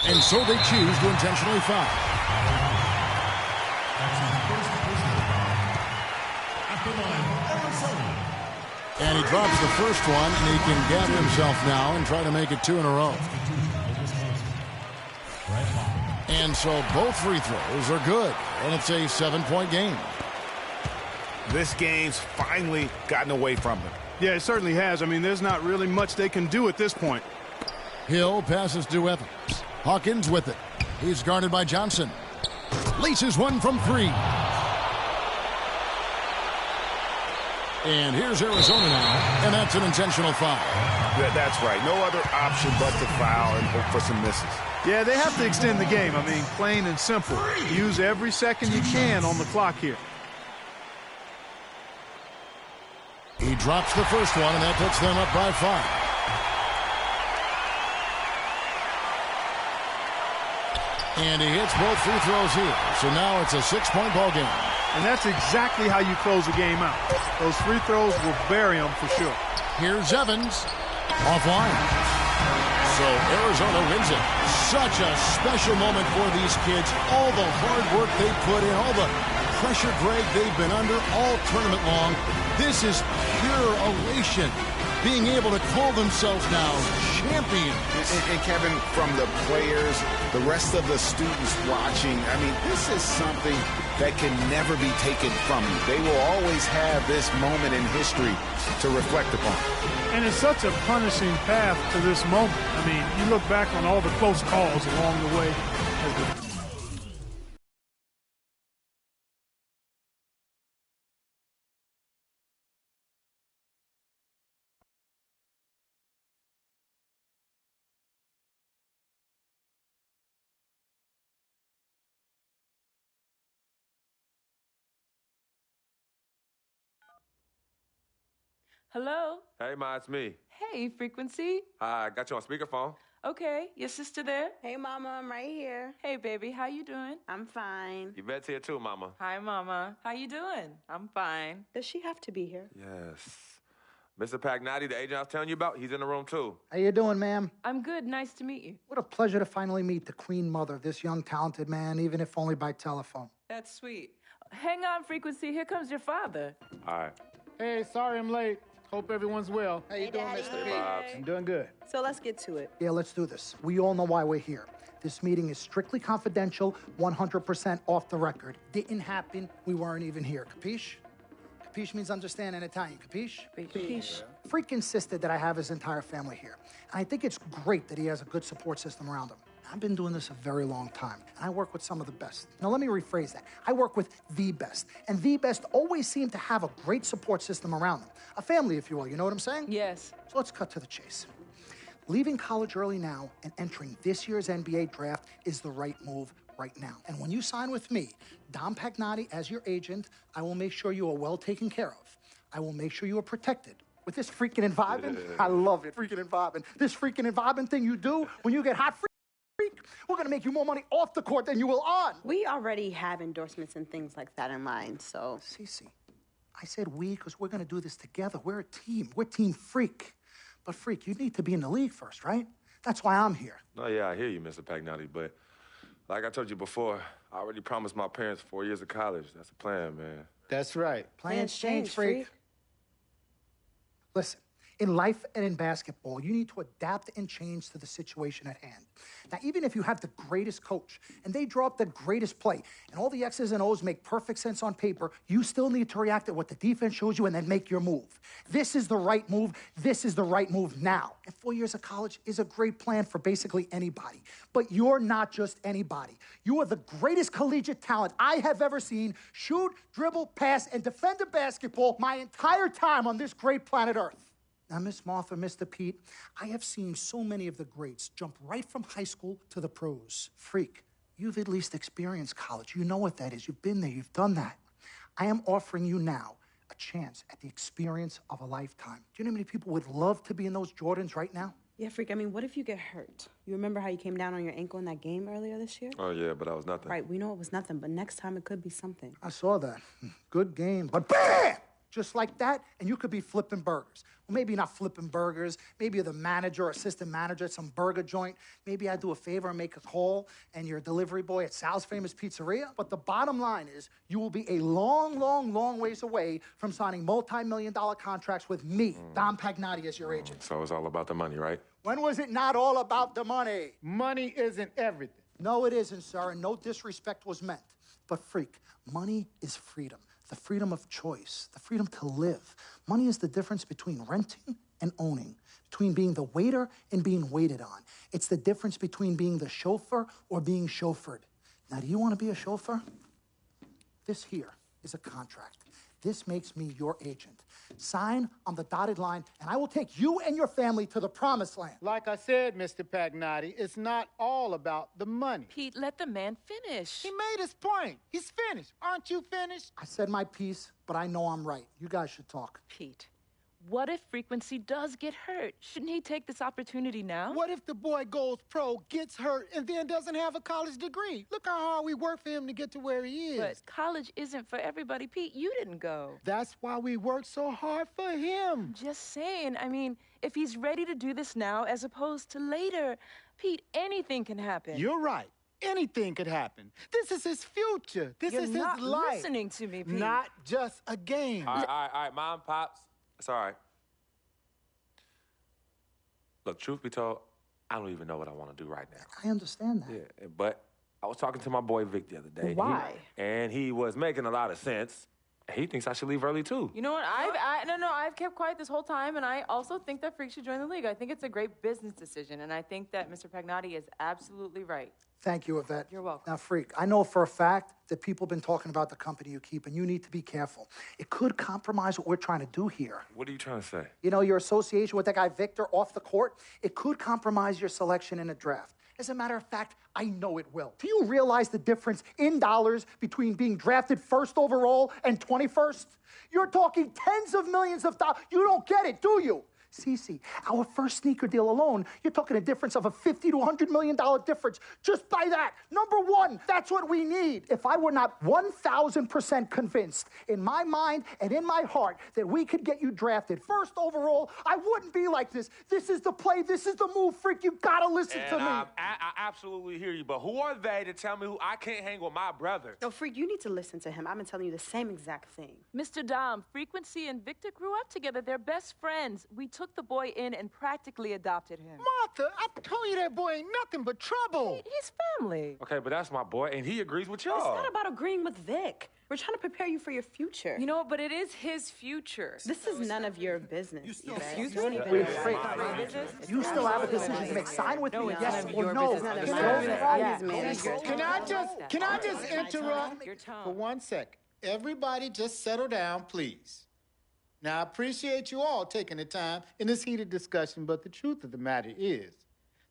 S20: And so they choose to intentionally foul. And he drops the first one, and he can gather himself now and try to make it 2 in a row. And so both free throws are good, and it's a 7-point game.
S18: This game's finally gotten away from them.
S17: Yeah, it certainly has. I mean, there's not really much they can do at this point.
S20: Hill passes to Evans. Hawkins with it. He's guarded by Johnson. Laces one from 3. And here's Arizona now, and that's an intentional foul.
S18: That's right. No other option but to foul and hope for some misses.
S17: Yeah, they have to extend the game. I mean, plain and simple. Use every second you can on the clock here.
S20: He drops the first one, and that puts them up by 5. And he hits both free throws here. So now it's a 6-point ball game.
S17: And that's exactly how you close a game out. Those free throws will bury them for sure.
S20: Here's Evans. Offline. So Arizona wins it. Such a special moment for these kids. All the hard work they put in, all the pressure, Greg, they've been under all tournament long. This is pure elation. Being able to call themselves now champions.
S18: And Kevin, from the players, the rest of the students watching, I mean, this is something that can never be taken from you. They will always have this moment in history to reflect upon.
S17: And it's such a punishing path to this moment. I mean, you look back on all the close calls along the way.
S3: Hello?
S14: Hey, Ma, it's me.
S3: Hey, Frequency.
S14: Hi, I got you on speakerphone.
S3: Okay, your sister there?
S4: Hey, Mama, I'm right here.
S3: Hey, baby, how you doing?
S4: I'm fine.
S14: Yvette's here too, Mama.
S3: Hi, Mama. How you doing? I'm fine.
S4: Does she have to be here?
S14: Yes. Mr. Pagnotti, the agent I was telling you about, he's in the room too.
S22: How you doing, ma'am?
S3: I'm good. Nice to meet you.
S22: What a pleasure to finally meet the Queen Mother of this young, talented man, even if only by telephone.
S3: That's sweet. Hang on, Frequency. Here comes your father.
S14: All right.
S22: Hey, sorry I'm late. Hope everyone's well. How you doing,
S4: Daddy.
S22: Mr.
S14: Hey, Bobs.
S22: I'm doing good.
S4: So let's get to it.
S22: Yeah, let's do this. We all know why we're here. This meeting is strictly confidential, 100% off the record. Didn't happen. We weren't even here. Capiche? Capiche means understand in Italian. Capiche?
S3: Capiche.
S22: Freak insisted that I have his entire family here. And I think it's great that he has a good support system around him. I've been doing this a very long time, and I work with some of the best. Now, let me rephrase that. I work with the best, and the best always seem to have a great support system around them. A family, if you will, you know what I'm saying?
S3: Yes.
S22: So let's cut to the chase. Leaving college early now and entering this year's NBA draft is the right move right now. And when you sign with me, Dom Pagnotti, as your agent, I will make sure you are well taken care of. I will make sure you are protected. With this freaking and vibing, I love it, freaking and vibing. This freaking and vibing thing you do when you get hot, we're gonna make you more money off the court than you will on.
S4: We already have endorsements and things like that in line, so.
S22: Cece, I said we because we're gonna do this together. We're a team. We're Team Freak. But Freak, you need to be in the league first, right? That's why I'm here.
S14: No, yeah, I hear you, Mr. Pagnotti, but like I told you before, I already promised my parents 4 years of college. That's a plan, man.
S22: That's right. Plans change, Freak. Listen, in life and in basketball, you need to adapt and change to the situation at hand. Now, even if you have the greatest coach and they draw up the greatest play and all the X's and O's make perfect sense on paper, you still need to react to what the defense shows you and then make your move. This is the right move. This is the right move now. And 4 years of college is a great plan for basically anybody. But you're not just anybody. You are the greatest collegiate talent I have ever seen shoot, dribble, pass, and defend a basketball my entire time on this great planet Earth. Now, Miss Martha, Mr. Pete, I have seen so many of the greats jump right from high school to the pros. Freak, you've at least experienced college. You know what that is. You've been there. You've done that. I am offering you now a chance at the experience of a lifetime. Do you know how many people would love to be in those Jordans right now?
S4: Yeah, Freak, I mean, what if you get hurt? You remember how you came down on your ankle in that game earlier this year?
S14: Oh, yeah, but that was nothing.
S4: Right, we know it was nothing, but next time it could be something.
S22: I saw that. Good game. But bam! Just like that, and you could be flipping burgers. Well, maybe not flipping burgers. Maybe you're the manager or assistant manager at some burger joint. Maybe I do a favor and make a call, and you're a delivery boy at Sal's Famous Pizzeria. But the bottom line is, you will be a long, long, long ways away from signing multi-million-dollar contracts with me, Dom Pagnotti, as your agent.
S14: So it's all about the money, right?
S22: When was it not all about the money? Money isn't everything. No, it isn't, sir, and no disrespect was meant. But Freak, money is freedom. The freedom of choice, the freedom to live. Money is the difference between renting and owning, between being the waiter and being waited on. It's the difference between being the chauffeur or being chauffeured. Now, do you want to be a chauffeur? This here is a contract. This makes me your agent. Sign on the dotted line, and I will take you and your family to the promised land.
S12: Like I said, Mr. Pagnotti, it's not all about the money.
S3: Pete, let the man finish.
S12: He made his point. He's finished. Aren't you finished?
S22: I said my piece, but I know I'm right. You guys should talk.
S3: Pete, what if Frequency does get hurt? Shouldn't he take this opportunity now?
S12: What if the boy goes pro, gets hurt, and then doesn't have a college degree? Look how hard we work for him to get to where he is.
S3: But college isn't for everybody. Pete, you didn't go.
S12: That's why we work so hard for him.
S3: Just saying. I mean, if he's ready to do this now as opposed to later, Pete, anything can happen.
S12: You're right. Anything could happen. This is his future. This
S3: You're
S12: is
S3: not
S12: his life.
S3: listening to me, Pete.
S12: Not just a game.
S14: All right, Mom, Pops. It's all right. Look, truth be told, I don't even know what I want to do right now.
S22: I understand that.
S14: Yeah, but I was talking to my boy Vic the other day.
S3: Why?
S14: And he was making a lot of sense. He thinks I should leave early, too.
S3: You know what? I've kept quiet this whole time, and I also think that Freak should join the league. I think it's a great business decision, and I think that Mr. Pagnotti is absolutely right.
S22: Thank you, Yvette.
S3: You're welcome.
S22: Now, Freak, I know for a fact that people have been talking about the company you keep, and you need to be careful. It could compromise what we're trying to do here.
S14: What are you trying to say?
S22: You know, your association with that guy Victor off the court, it could compromise your selection in a draft. As a matter of fact, I know it will. Do you realize the difference in dollars between being drafted first overall and 21st? You're talking tens of millions of dollars. You don't get it, do you? Cece, our first sneaker deal alone, you're talking a difference of a $50 to $100 million difference just by that. Number one, that's what we need. If I were not 1,000% convinced in my mind and in my heart that we could get you drafted first overall, I wouldn't be like this. This is the play. This is the move, Freak. You gotta listen to me.
S14: I absolutely hear you, but who are they to tell me who I can't hang with my brother?
S4: No, Freak, you need to listen to him. I've been telling you the same exact thing.
S3: Mr. Dom, Frequency and Victor grew up together. They're best friends. We took the boy in and practically adopted him.
S12: Martha, I told you that boy ain't nothing but trouble.
S3: He's family.
S14: Okay, but that's my boy, and he agrees with
S4: It's
S14: y'all.
S4: not about agreeing with Vic. We're trying to prepare you for your future.
S3: You know what? But it is his future.
S4: This is none of your business.
S3: Excuse
S4: You don't
S3: me?
S4: even
S22: Wait,
S4: know
S22: Freak,
S4: why.
S22: you still have a decision to make. Sign with me, yes or no.
S4: It's none of
S22: Close
S4: my
S22: your eyes.
S4: business.
S12: Can I just interrupt for 1 second? Everybody just settle down, please. Now, I appreciate you all taking the time in this heated discussion, but the truth of the matter is,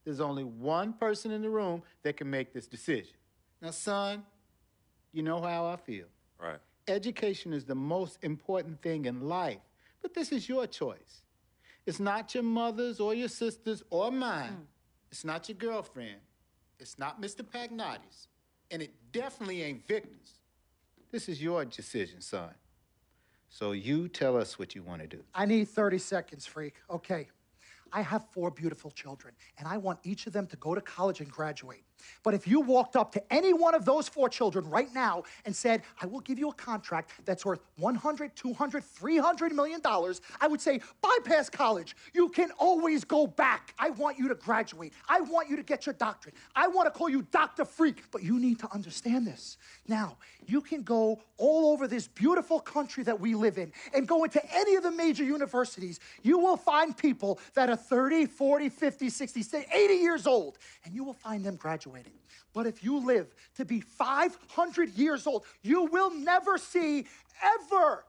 S12: there's only one person in the room that can make this decision. Now, son, you know how I feel.
S14: Right.
S12: Education is the most important thing in life, but this is your choice. It's not your mother's or your sister's or mine. It's not your girlfriend. It's not Mr. Pagnotti's. And it definitely ain't Victor's. This is your decision, son. So you tell us what you want to do.
S22: I need 30 seconds, Freak. Okay. I have 4 beautiful children, and I want each of them to go to college and graduate. But if you walked up to any one of those 4 children right now and said, I will give you a contract that's worth $100, $200, $300 million, I would say, bypass college. You can always go back. I want you to graduate. I want you to get your doctorate. I want to call you Dr. Freak, but you need to understand this. Now, you can go all over this beautiful country that we live in and go into any of the major universities. You will find people that are 30, 40, 50, 60, 80 years old, and you will find them graduating. But if you live to be 500 years old, you will never see ever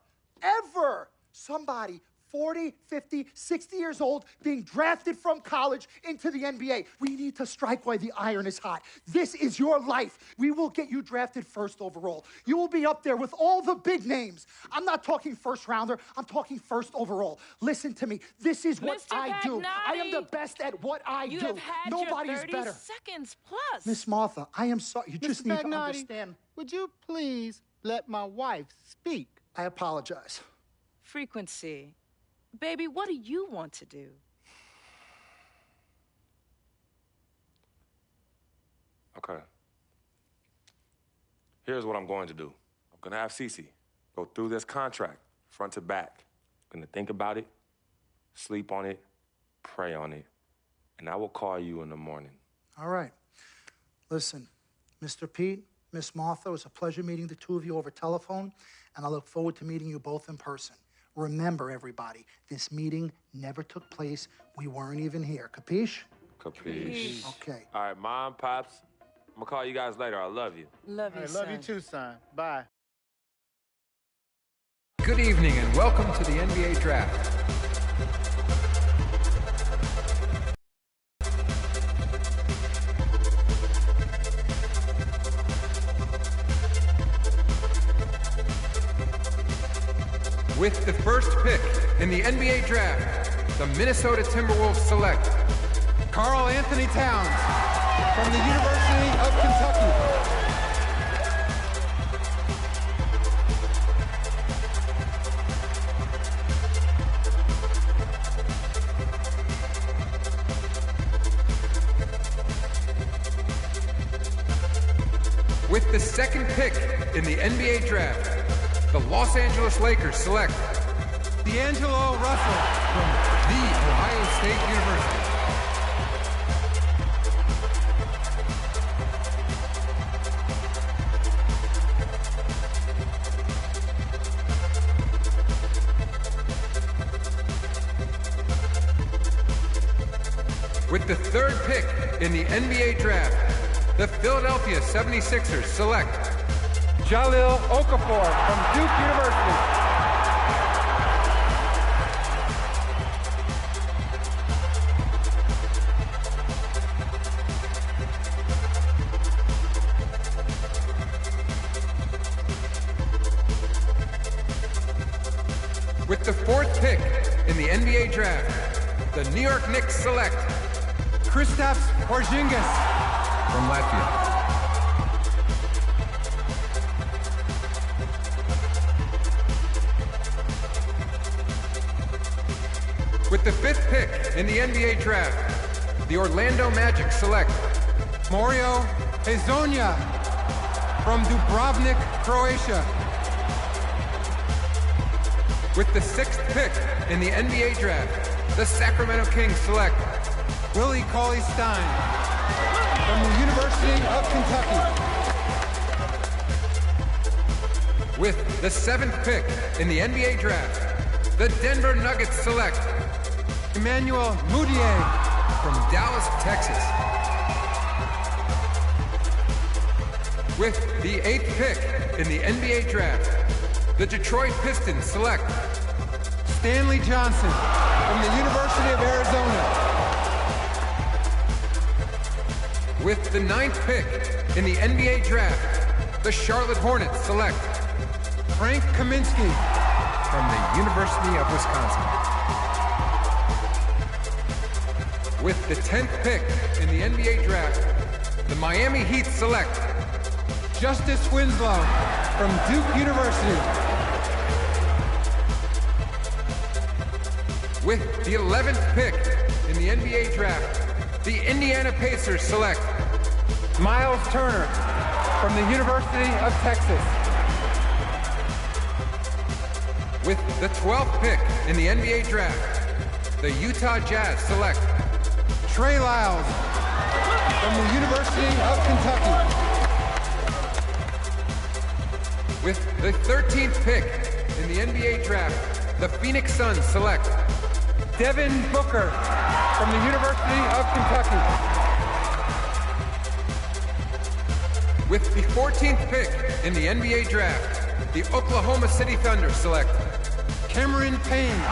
S22: somebody 40, 50, 60 years old being drafted from college into the NBA. We need to strike while the iron is hot. This is your life. We will get you drafted first overall. You will be up there with all the big names. I'm not talking first rounder. I'm talking first overall. Listen to me. This is what
S3: Mr.
S22: I do.
S3: Pagnotti,
S22: I am the best at what I do.
S3: You have had
S22: Nobody's
S3: your 30
S22: better.
S3: seconds plus.
S22: Miss Martha, I am sorry. You just need to
S12: Pagnotti,
S22: understand.
S12: would you please let my wife speak?
S22: I apologize.
S3: Frequency. Baby, what do you want to do?
S14: Okay. Here's what I'm going to do. I'm going to have Cece go through this contract front to back. I'm going to think about it, sleep on it, pray on it, and I will call you in the morning.
S22: All right. Listen, Mr. Pete, Miss Martha, it was a pleasure meeting the two of you over telephone, and I look forward to meeting you both in person. Remember, everybody, this meeting never took place. We weren't even here. Capiche?
S14: Capiche.
S22: Okay.
S14: All right, Mom, Pops, I'm going to call you guys later. I love you.
S3: Love you,
S12: I love you too, son. Bye.
S6: Good evening and welcome to the NBA Draft. With the first pick in the NBA Draft, the Minnesota Timberwolves select Karl Anthony Towns from the University of Kentucky. With the second pick in the NBA Draft, the Los Angeles Lakers select D'Angelo Russell from The Ohio State University. With the third pick in the NBA Draft, the Philadelphia 76ers select Jahlil Okafor from Duke University. With the fourth pick in the NBA Draft, the New York Knicks select Kristaps Porzingis from Latvia. With the fifth pick in the NBA Draft, the Orlando Magic select Mario Hezonja from Dubrovnik, Croatia. With the sixth pick in the NBA Draft, the Sacramento Kings select Willie Cauley-Stein from the University of Kentucky. With the seventh pick in the NBA Draft, the Denver Nuggets select Emmanuel Mudiay from Dallas, Texas. With the eighth pick in the NBA Draft, the Detroit Pistons select Stanley Johnson from the University of Arizona. With the ninth pick in the NBA Draft, the Charlotte Hornets select Frank Kaminsky from the University of Wisconsin. With the 10th pick in the NBA Draft, the Miami Heat select Justice Winslow from Duke University. With the 11th pick in the NBA Draft, the Indiana Pacers select Miles Turner from the University of Texas. With the 12th pick in the NBA Draft, the Utah Jazz select Trey Lyles from the University of Kentucky. With the 13th pick in the NBA Draft, the Phoenix Suns select Devin Booker from the University of Kentucky. With the 14th pick in the NBA Draft, the Oklahoma City Thunder select Cameron Payne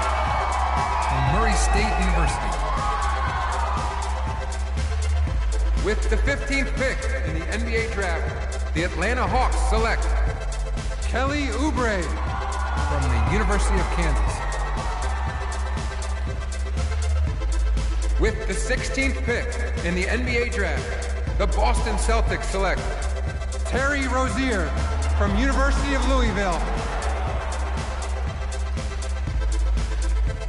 S6: from Murray State University. With the 15th pick in the NBA Draft, the Atlanta Hawks select Kelly Oubre from the University of Kansas. With the 16th pick in the NBA Draft, the Boston Celtics select Terry Rozier from University of Louisville.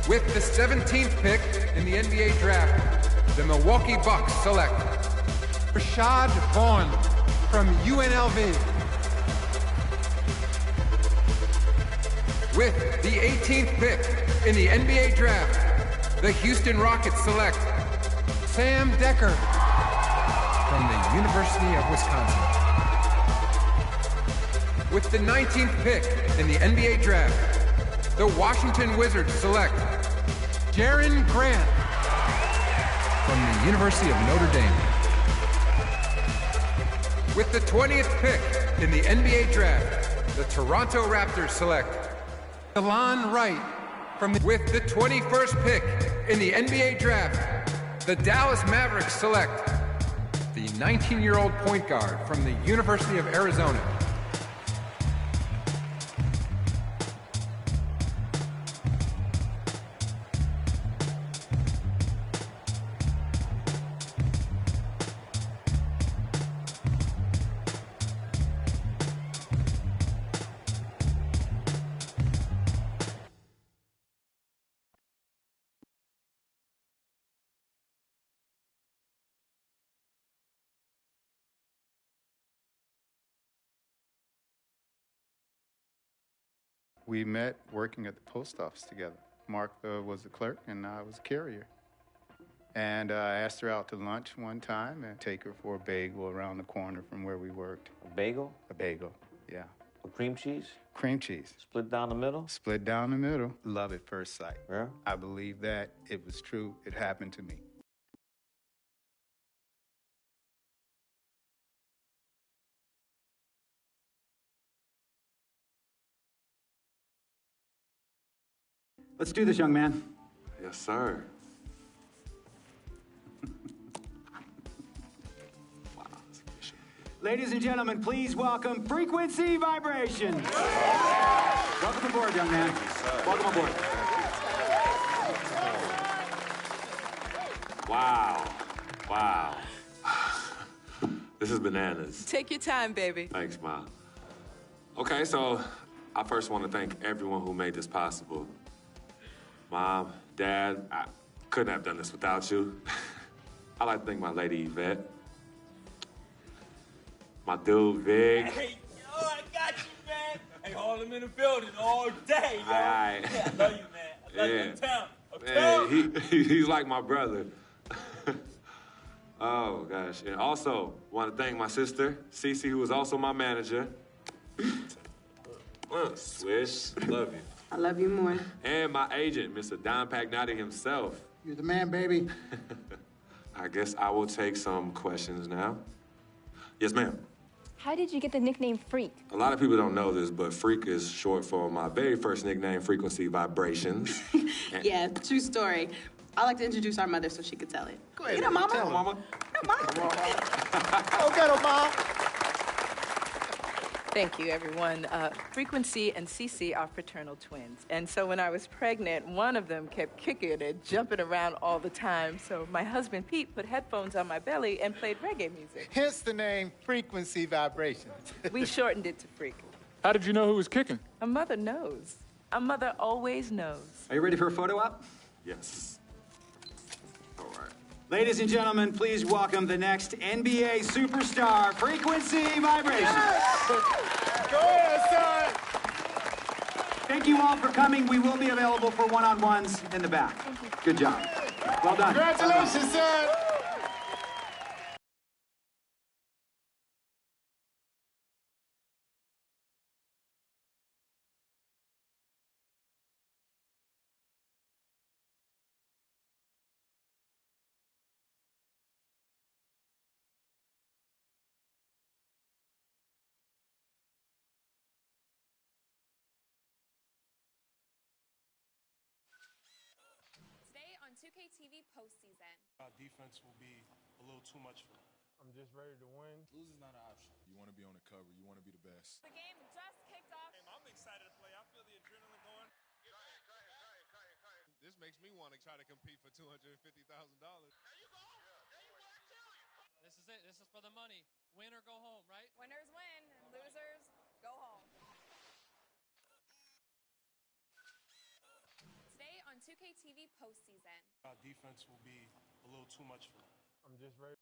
S6: With the 17th pick in the NBA Draft, the Milwaukee Bucks select Rashad Vaughn from UNLV. With the 18th pick in the NBA Draft, the Houston Rockets select Sam Decker from the University of Wisconsin. With the 19th pick in the NBA Draft, the Washington Wizards select Jaren Grant from the University of Notre Dame. With the 20th pick in the NBA Draft, the Toronto Raptors select Delon Wright with the 21st pick in the NBA draft, the Dallas Mavericks select the 19-year-old point guard from the University of Arizona.
S12: We met working at the post office together. Mark was the clerk and I was a carrier. And I asked her out to lunch one time and take her for a bagel around the corner from where we worked.
S7: A bagel?
S12: A bagel, yeah.
S7: With cream cheese?
S12: Cream cheese.
S7: Split down the middle?
S12: Split down the middle. Love at first sight.
S7: Yeah?
S12: I believe that. It was true. It happened to me.
S8: Let's do this, young man.
S14: Yes, sir.
S8: Ladies and gentlemen, please welcome Frequency Vibrations. Welcome aboard, young man. Welcome aboard.
S14: Wow. Wow. This is bananas.
S13: Take your time, baby.
S14: Thanks, Ma. Okay, so I first want to thank everyone who made this possible. Mom, Dad, I couldn't have done this without you. I'd like to thank my lady, Yvette. My dude, Vic.
S19: Hey, yo, I got you, man. Hey, hold him in the building all day, yo.
S14: Aye.
S19: Yeah, I love you, man. I love you in town.
S14: Man, he's like my brother. Oh, gosh. And also, want to thank my sister, Cece, who is also my manager. Swish, love you.
S4: I love you more.
S14: And my agent, Mr. Don Pagnotti himself.
S22: You're the man, baby.
S14: I guess I will take some questions now. Yes, ma'am.
S23: How did you get the nickname Freak?
S14: A lot of people don't know this, but Freak is short for my very first nickname, Frequency Vibrations.
S4: Yeah, true story. I like to introduce our mother so she could tell it.
S12: Go ahead.
S4: You know, Mama.
S12: Tell her, Mama.
S22: Go get her, Mom.
S13: Thank you, everyone. Frequency and Cece are fraternal twins. And so when I was pregnant, one of them kept kicking and jumping around all the time. So my husband, Pete, put headphones on my belly and played reggae music.
S12: Hence the name Frequency Vibrations.
S13: We shortened it to Freak.
S24: How did you know who was kicking?
S13: A mother knows. A mother always knows.
S8: Are you ready for a photo op?
S14: Yes. All right.
S8: Ladies and gentlemen, please welcome the next NBA superstar, Frequency Vibrations.
S22: Yes! Go ahead, son.
S8: Thank you all for coming. We will be available for one-on-ones in the back. Good job. Well done.
S22: Congratulations, son.
S2: Today on 2K TV postseason.
S9: Our defense will be a little too much for them.
S21: I'm just ready to win.
S11: Losing's not an option. You want to be on the cover. You want to be the best.
S2: The game just kicked off.
S1: I'm excited to play. I feel the adrenaline going. This makes me want to try to compete for $250,000.
S15: There you go. There you are, too. This is it. This is for the money. Win or go home, right?
S2: Winners win, and losers go home. Today on 2K TV postseason.
S9: Our defense will be a little too much for them.
S21: I'm just ready.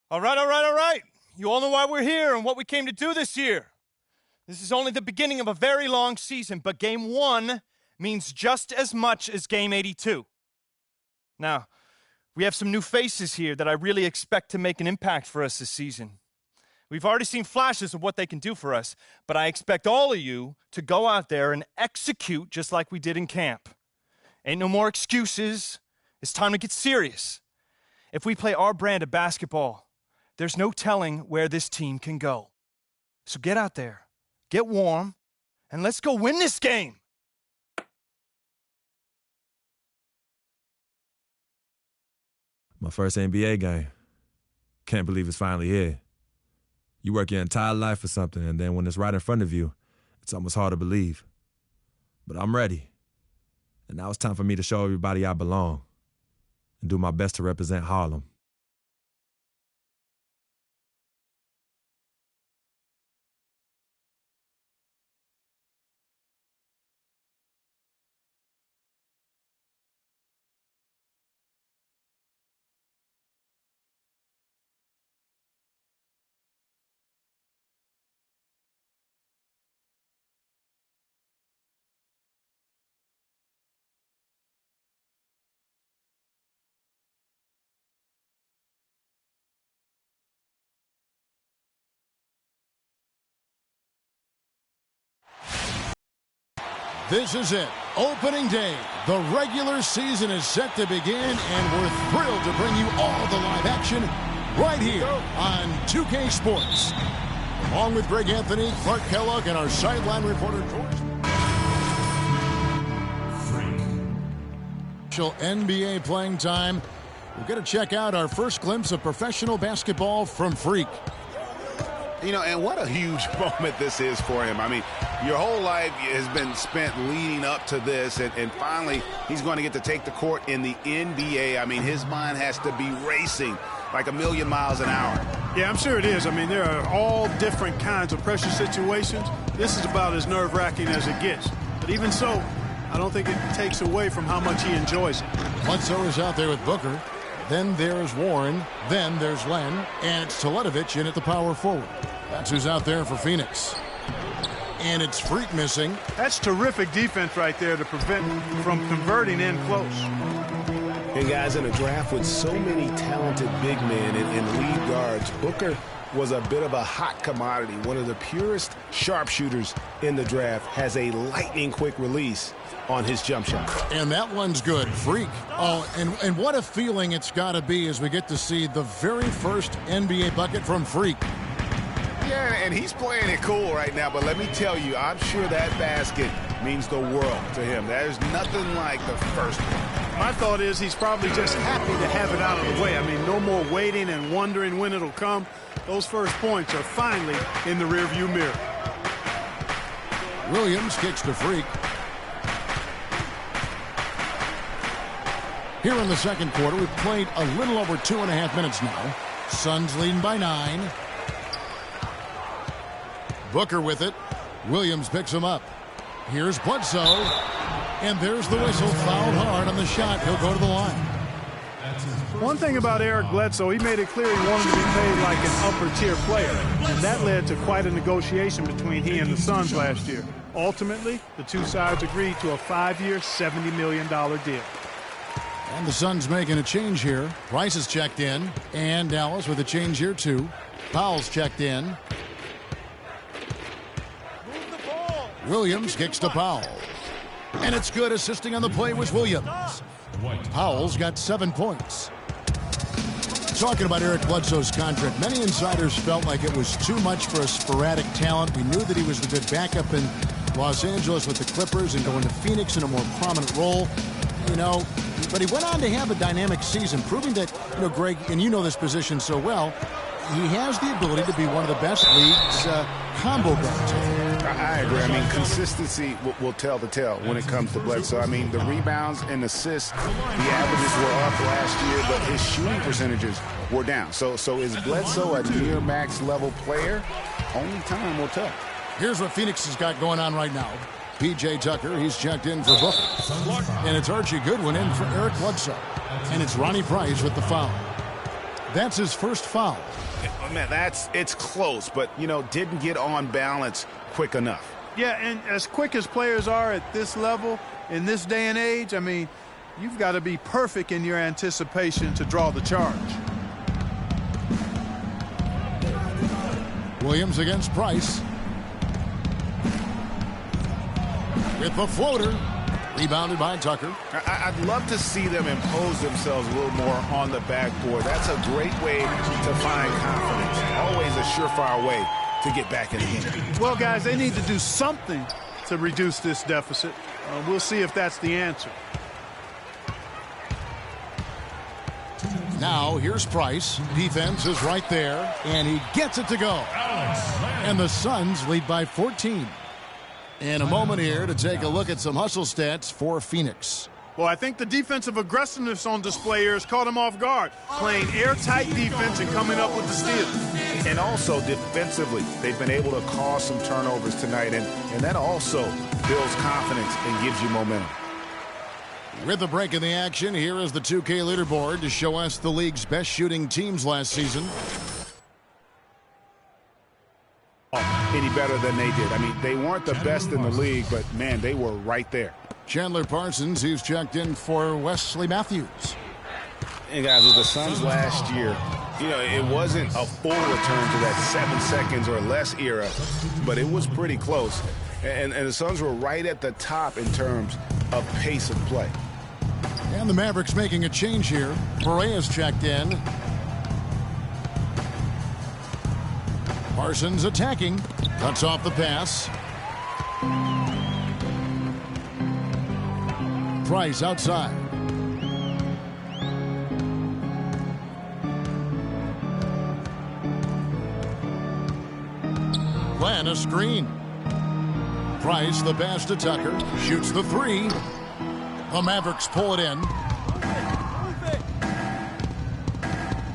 S19: All right, all right, all right. You all know why we're here and what we came to do this year. This is only the beginning of a very long season, but Game 1 means just as much as Game 82. Now, we have some new faces here that I really expect to make an impact for us this season. We've already seen flashes of what they can do for us, but I expect all of you to go out there and execute just like we did in camp. Ain't no more excuses. It's time to get serious. If we play our brand of basketball, there's no telling where this team can go. So get out there, get warm, and let's go win this game.
S14: My first NBA game. Can't believe it's finally here. You work your entire life for something, and then when it's right in front of you, it's almost hard to believe. But I'm ready. And now it's time for me to show everybody I belong and do my best to represent Harlem.
S20: This is it. Opening day. The regular season is set to begin, and we're thrilled to bring you all the live action right here on 2K Sports. Along with Greg Anthony, Clark Kellogg, and our sideline reporter, George. NBA playing time. We're going to check out our first glimpse of professional basketball from Freak.
S18: You know, and what a huge moment this is for him. I mean, your whole life has been spent leading up to this, and finally he's going to get to take the court in the NBA. I mean, his mind has to be racing like a million miles an hour.
S17: Yeah, I'm sure it is. I mean, there are all different kinds of pressure situations. This is about as nerve-wracking as it gets. But even so, I don't think it takes away from how much he enjoys it.
S20: Bledsoe is out there with Booker. Then there's Warren. Then there's Len. And it's Teletovic in at the power forward. That's who's out there for Phoenix. And it's Freak missing.
S17: That's terrific defense right there to prevent from converting in close.
S16: And guys, in a draft with so many talented big men and lead guards, Booker was a bit of a hot commodity. One of the purest sharpshooters in the draft, has a lightning-quick release on his jump shot.
S20: And that one's good. Freak. Oh, and what a feeling it's got to be as we get to see the very first NBA bucket from Freak.
S18: Yeah, and he's playing it cool right now, but let me tell you, I'm sure that basket means the world to him. There's nothing like the first one.
S17: My thought is he's probably just happy to have it out of the way. I mean, no more waiting and wondering when it'll come. Those first points are finally in the rearview mirror.
S20: Williams kicks to Freak. Here in the second quarter, we've played a little over 2.5 minutes now. Suns leading by 9. Booker with it. Williams picks him up. Here's Bledsoe. And there's the whistle. Fouled hard on the shot. He'll go to the line.
S17: One thing about Eric Bledsoe, he made it clear he wanted to be paid like an upper-tier player. And that led to quite a negotiation between he and the Suns last year. Ultimately, the two sides agreed to a 5-year, $70 million deal.
S20: And the Suns making a change here. Price is checked in. And Dallas with a change here, too. Powell's checked in. Williams kicks to Powell. And it's good. Assisting on the play was Williams. Powell's got 7 points. Talking about Eric Bledsoe's contract, many insiders felt like it was too much for a sporadic talent. We knew that he was the good backup in Los Angeles with the Clippers and going to Phoenix in a more prominent role. You know, but he went on to have a dynamic season, proving that, you know, Greg, and you know this position so well, he has the ability to be one of the best league's combo guards.
S18: I agree. I mean, consistency will tell the tale when it comes to Bledsoe. I mean, the rebounds and assists, the averages were up last year, but his shooting percentages were down. So is Bledsoe a near max level player? Only time will tell.
S20: Here's what Phoenix has got going on right now. P.J. Tucker, he's checked in for Booker. And it's Archie Goodwin in for Eric Bledsoe. And it's Ronnie Price with the foul. That's his first foul.
S18: Man, it's close, but, you know, didn't get on balance quick enough.
S17: Yeah, and as quick as players are at this level, in this day and age, I mean, you've got to be perfect in your anticipation to draw the charge.
S20: Williams against Price. With the floater. Rebounded by Tucker.
S16: I'd love to see them impose themselves a little more on the backboard. That's a great way to find confidence. Always a surefire way to get back in the game.
S17: Well, guys, they need to do something to reduce this deficit. We'll see if that's the answer.
S20: Now, here's Price. Defense is right there, and he gets it to go. And the Suns lead by 14. In a moment here to take a look at some hustle stats for Phoenix.
S17: Well, I think the defensive aggressiveness on display here has caught him off guard, playing airtight defense and coming up with the steal.
S16: And also defensively, they've been able to cause some turnovers tonight, and that also builds confidence and gives you momentum.
S20: With the break in the action, here is the 2K leaderboard to show us the league's best shooting teams last season.
S16: Any better than they did. I mean, they weren't the best in the league, but, man, they were right there.
S20: Chandler Parsons, who's checked in for Wesley Matthews.
S16: And, guys, with the Suns last year, you know, it wasn't a full return to that 7 seconds or less era, but it was pretty close. And the Suns were right at the top in terms of pace of play.
S20: And the Mavericks making a change here. Pereira's checked in. Parsons attacking. Cuts off the pass. Price outside. Plan a screen. Price, the pass to Tucker. Shoots the three. The Mavericks pull it in.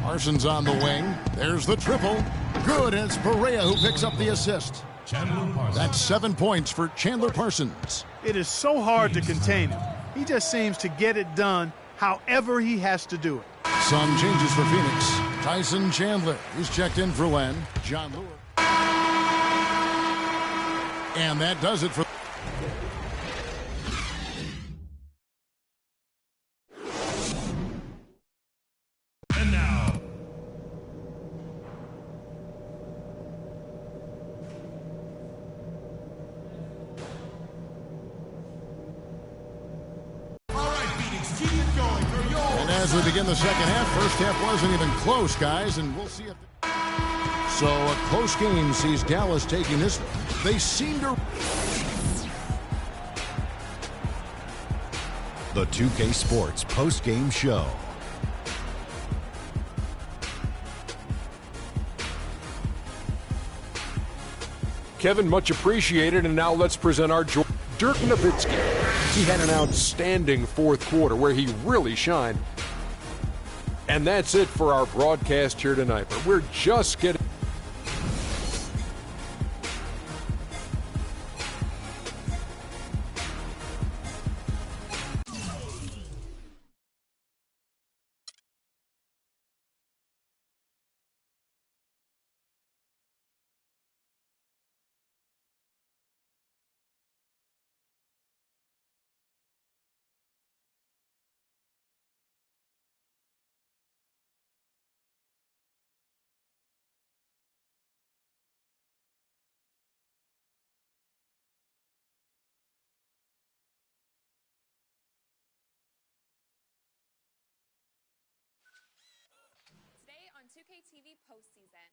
S20: Parsons on the wing. There's the triple. Good. It's Pereira who picks up the assist. That's 7 points for Chandler Parsons.
S17: It is so hard to contain him. He just seems to get it done however he has to do it.
S20: Some changes for Phoenix. Tyson Chandler is checked in for Len. John Lewis. And that does it for...
S11: And now...
S20: And as we begin the second half, first half wasn't even close, guys, and we'll see if... So a close game sees Dallas taking this one. They seem to...
S5: The 2K Sports post-game show.
S7: Kevin, much appreciated, and now let's present our Dirk Nowitzki. He had an outstanding fourth quarter where he really shined. And that's it for our broadcast here tonight, but we're just getting...
S2: Today on 2K TV postseason.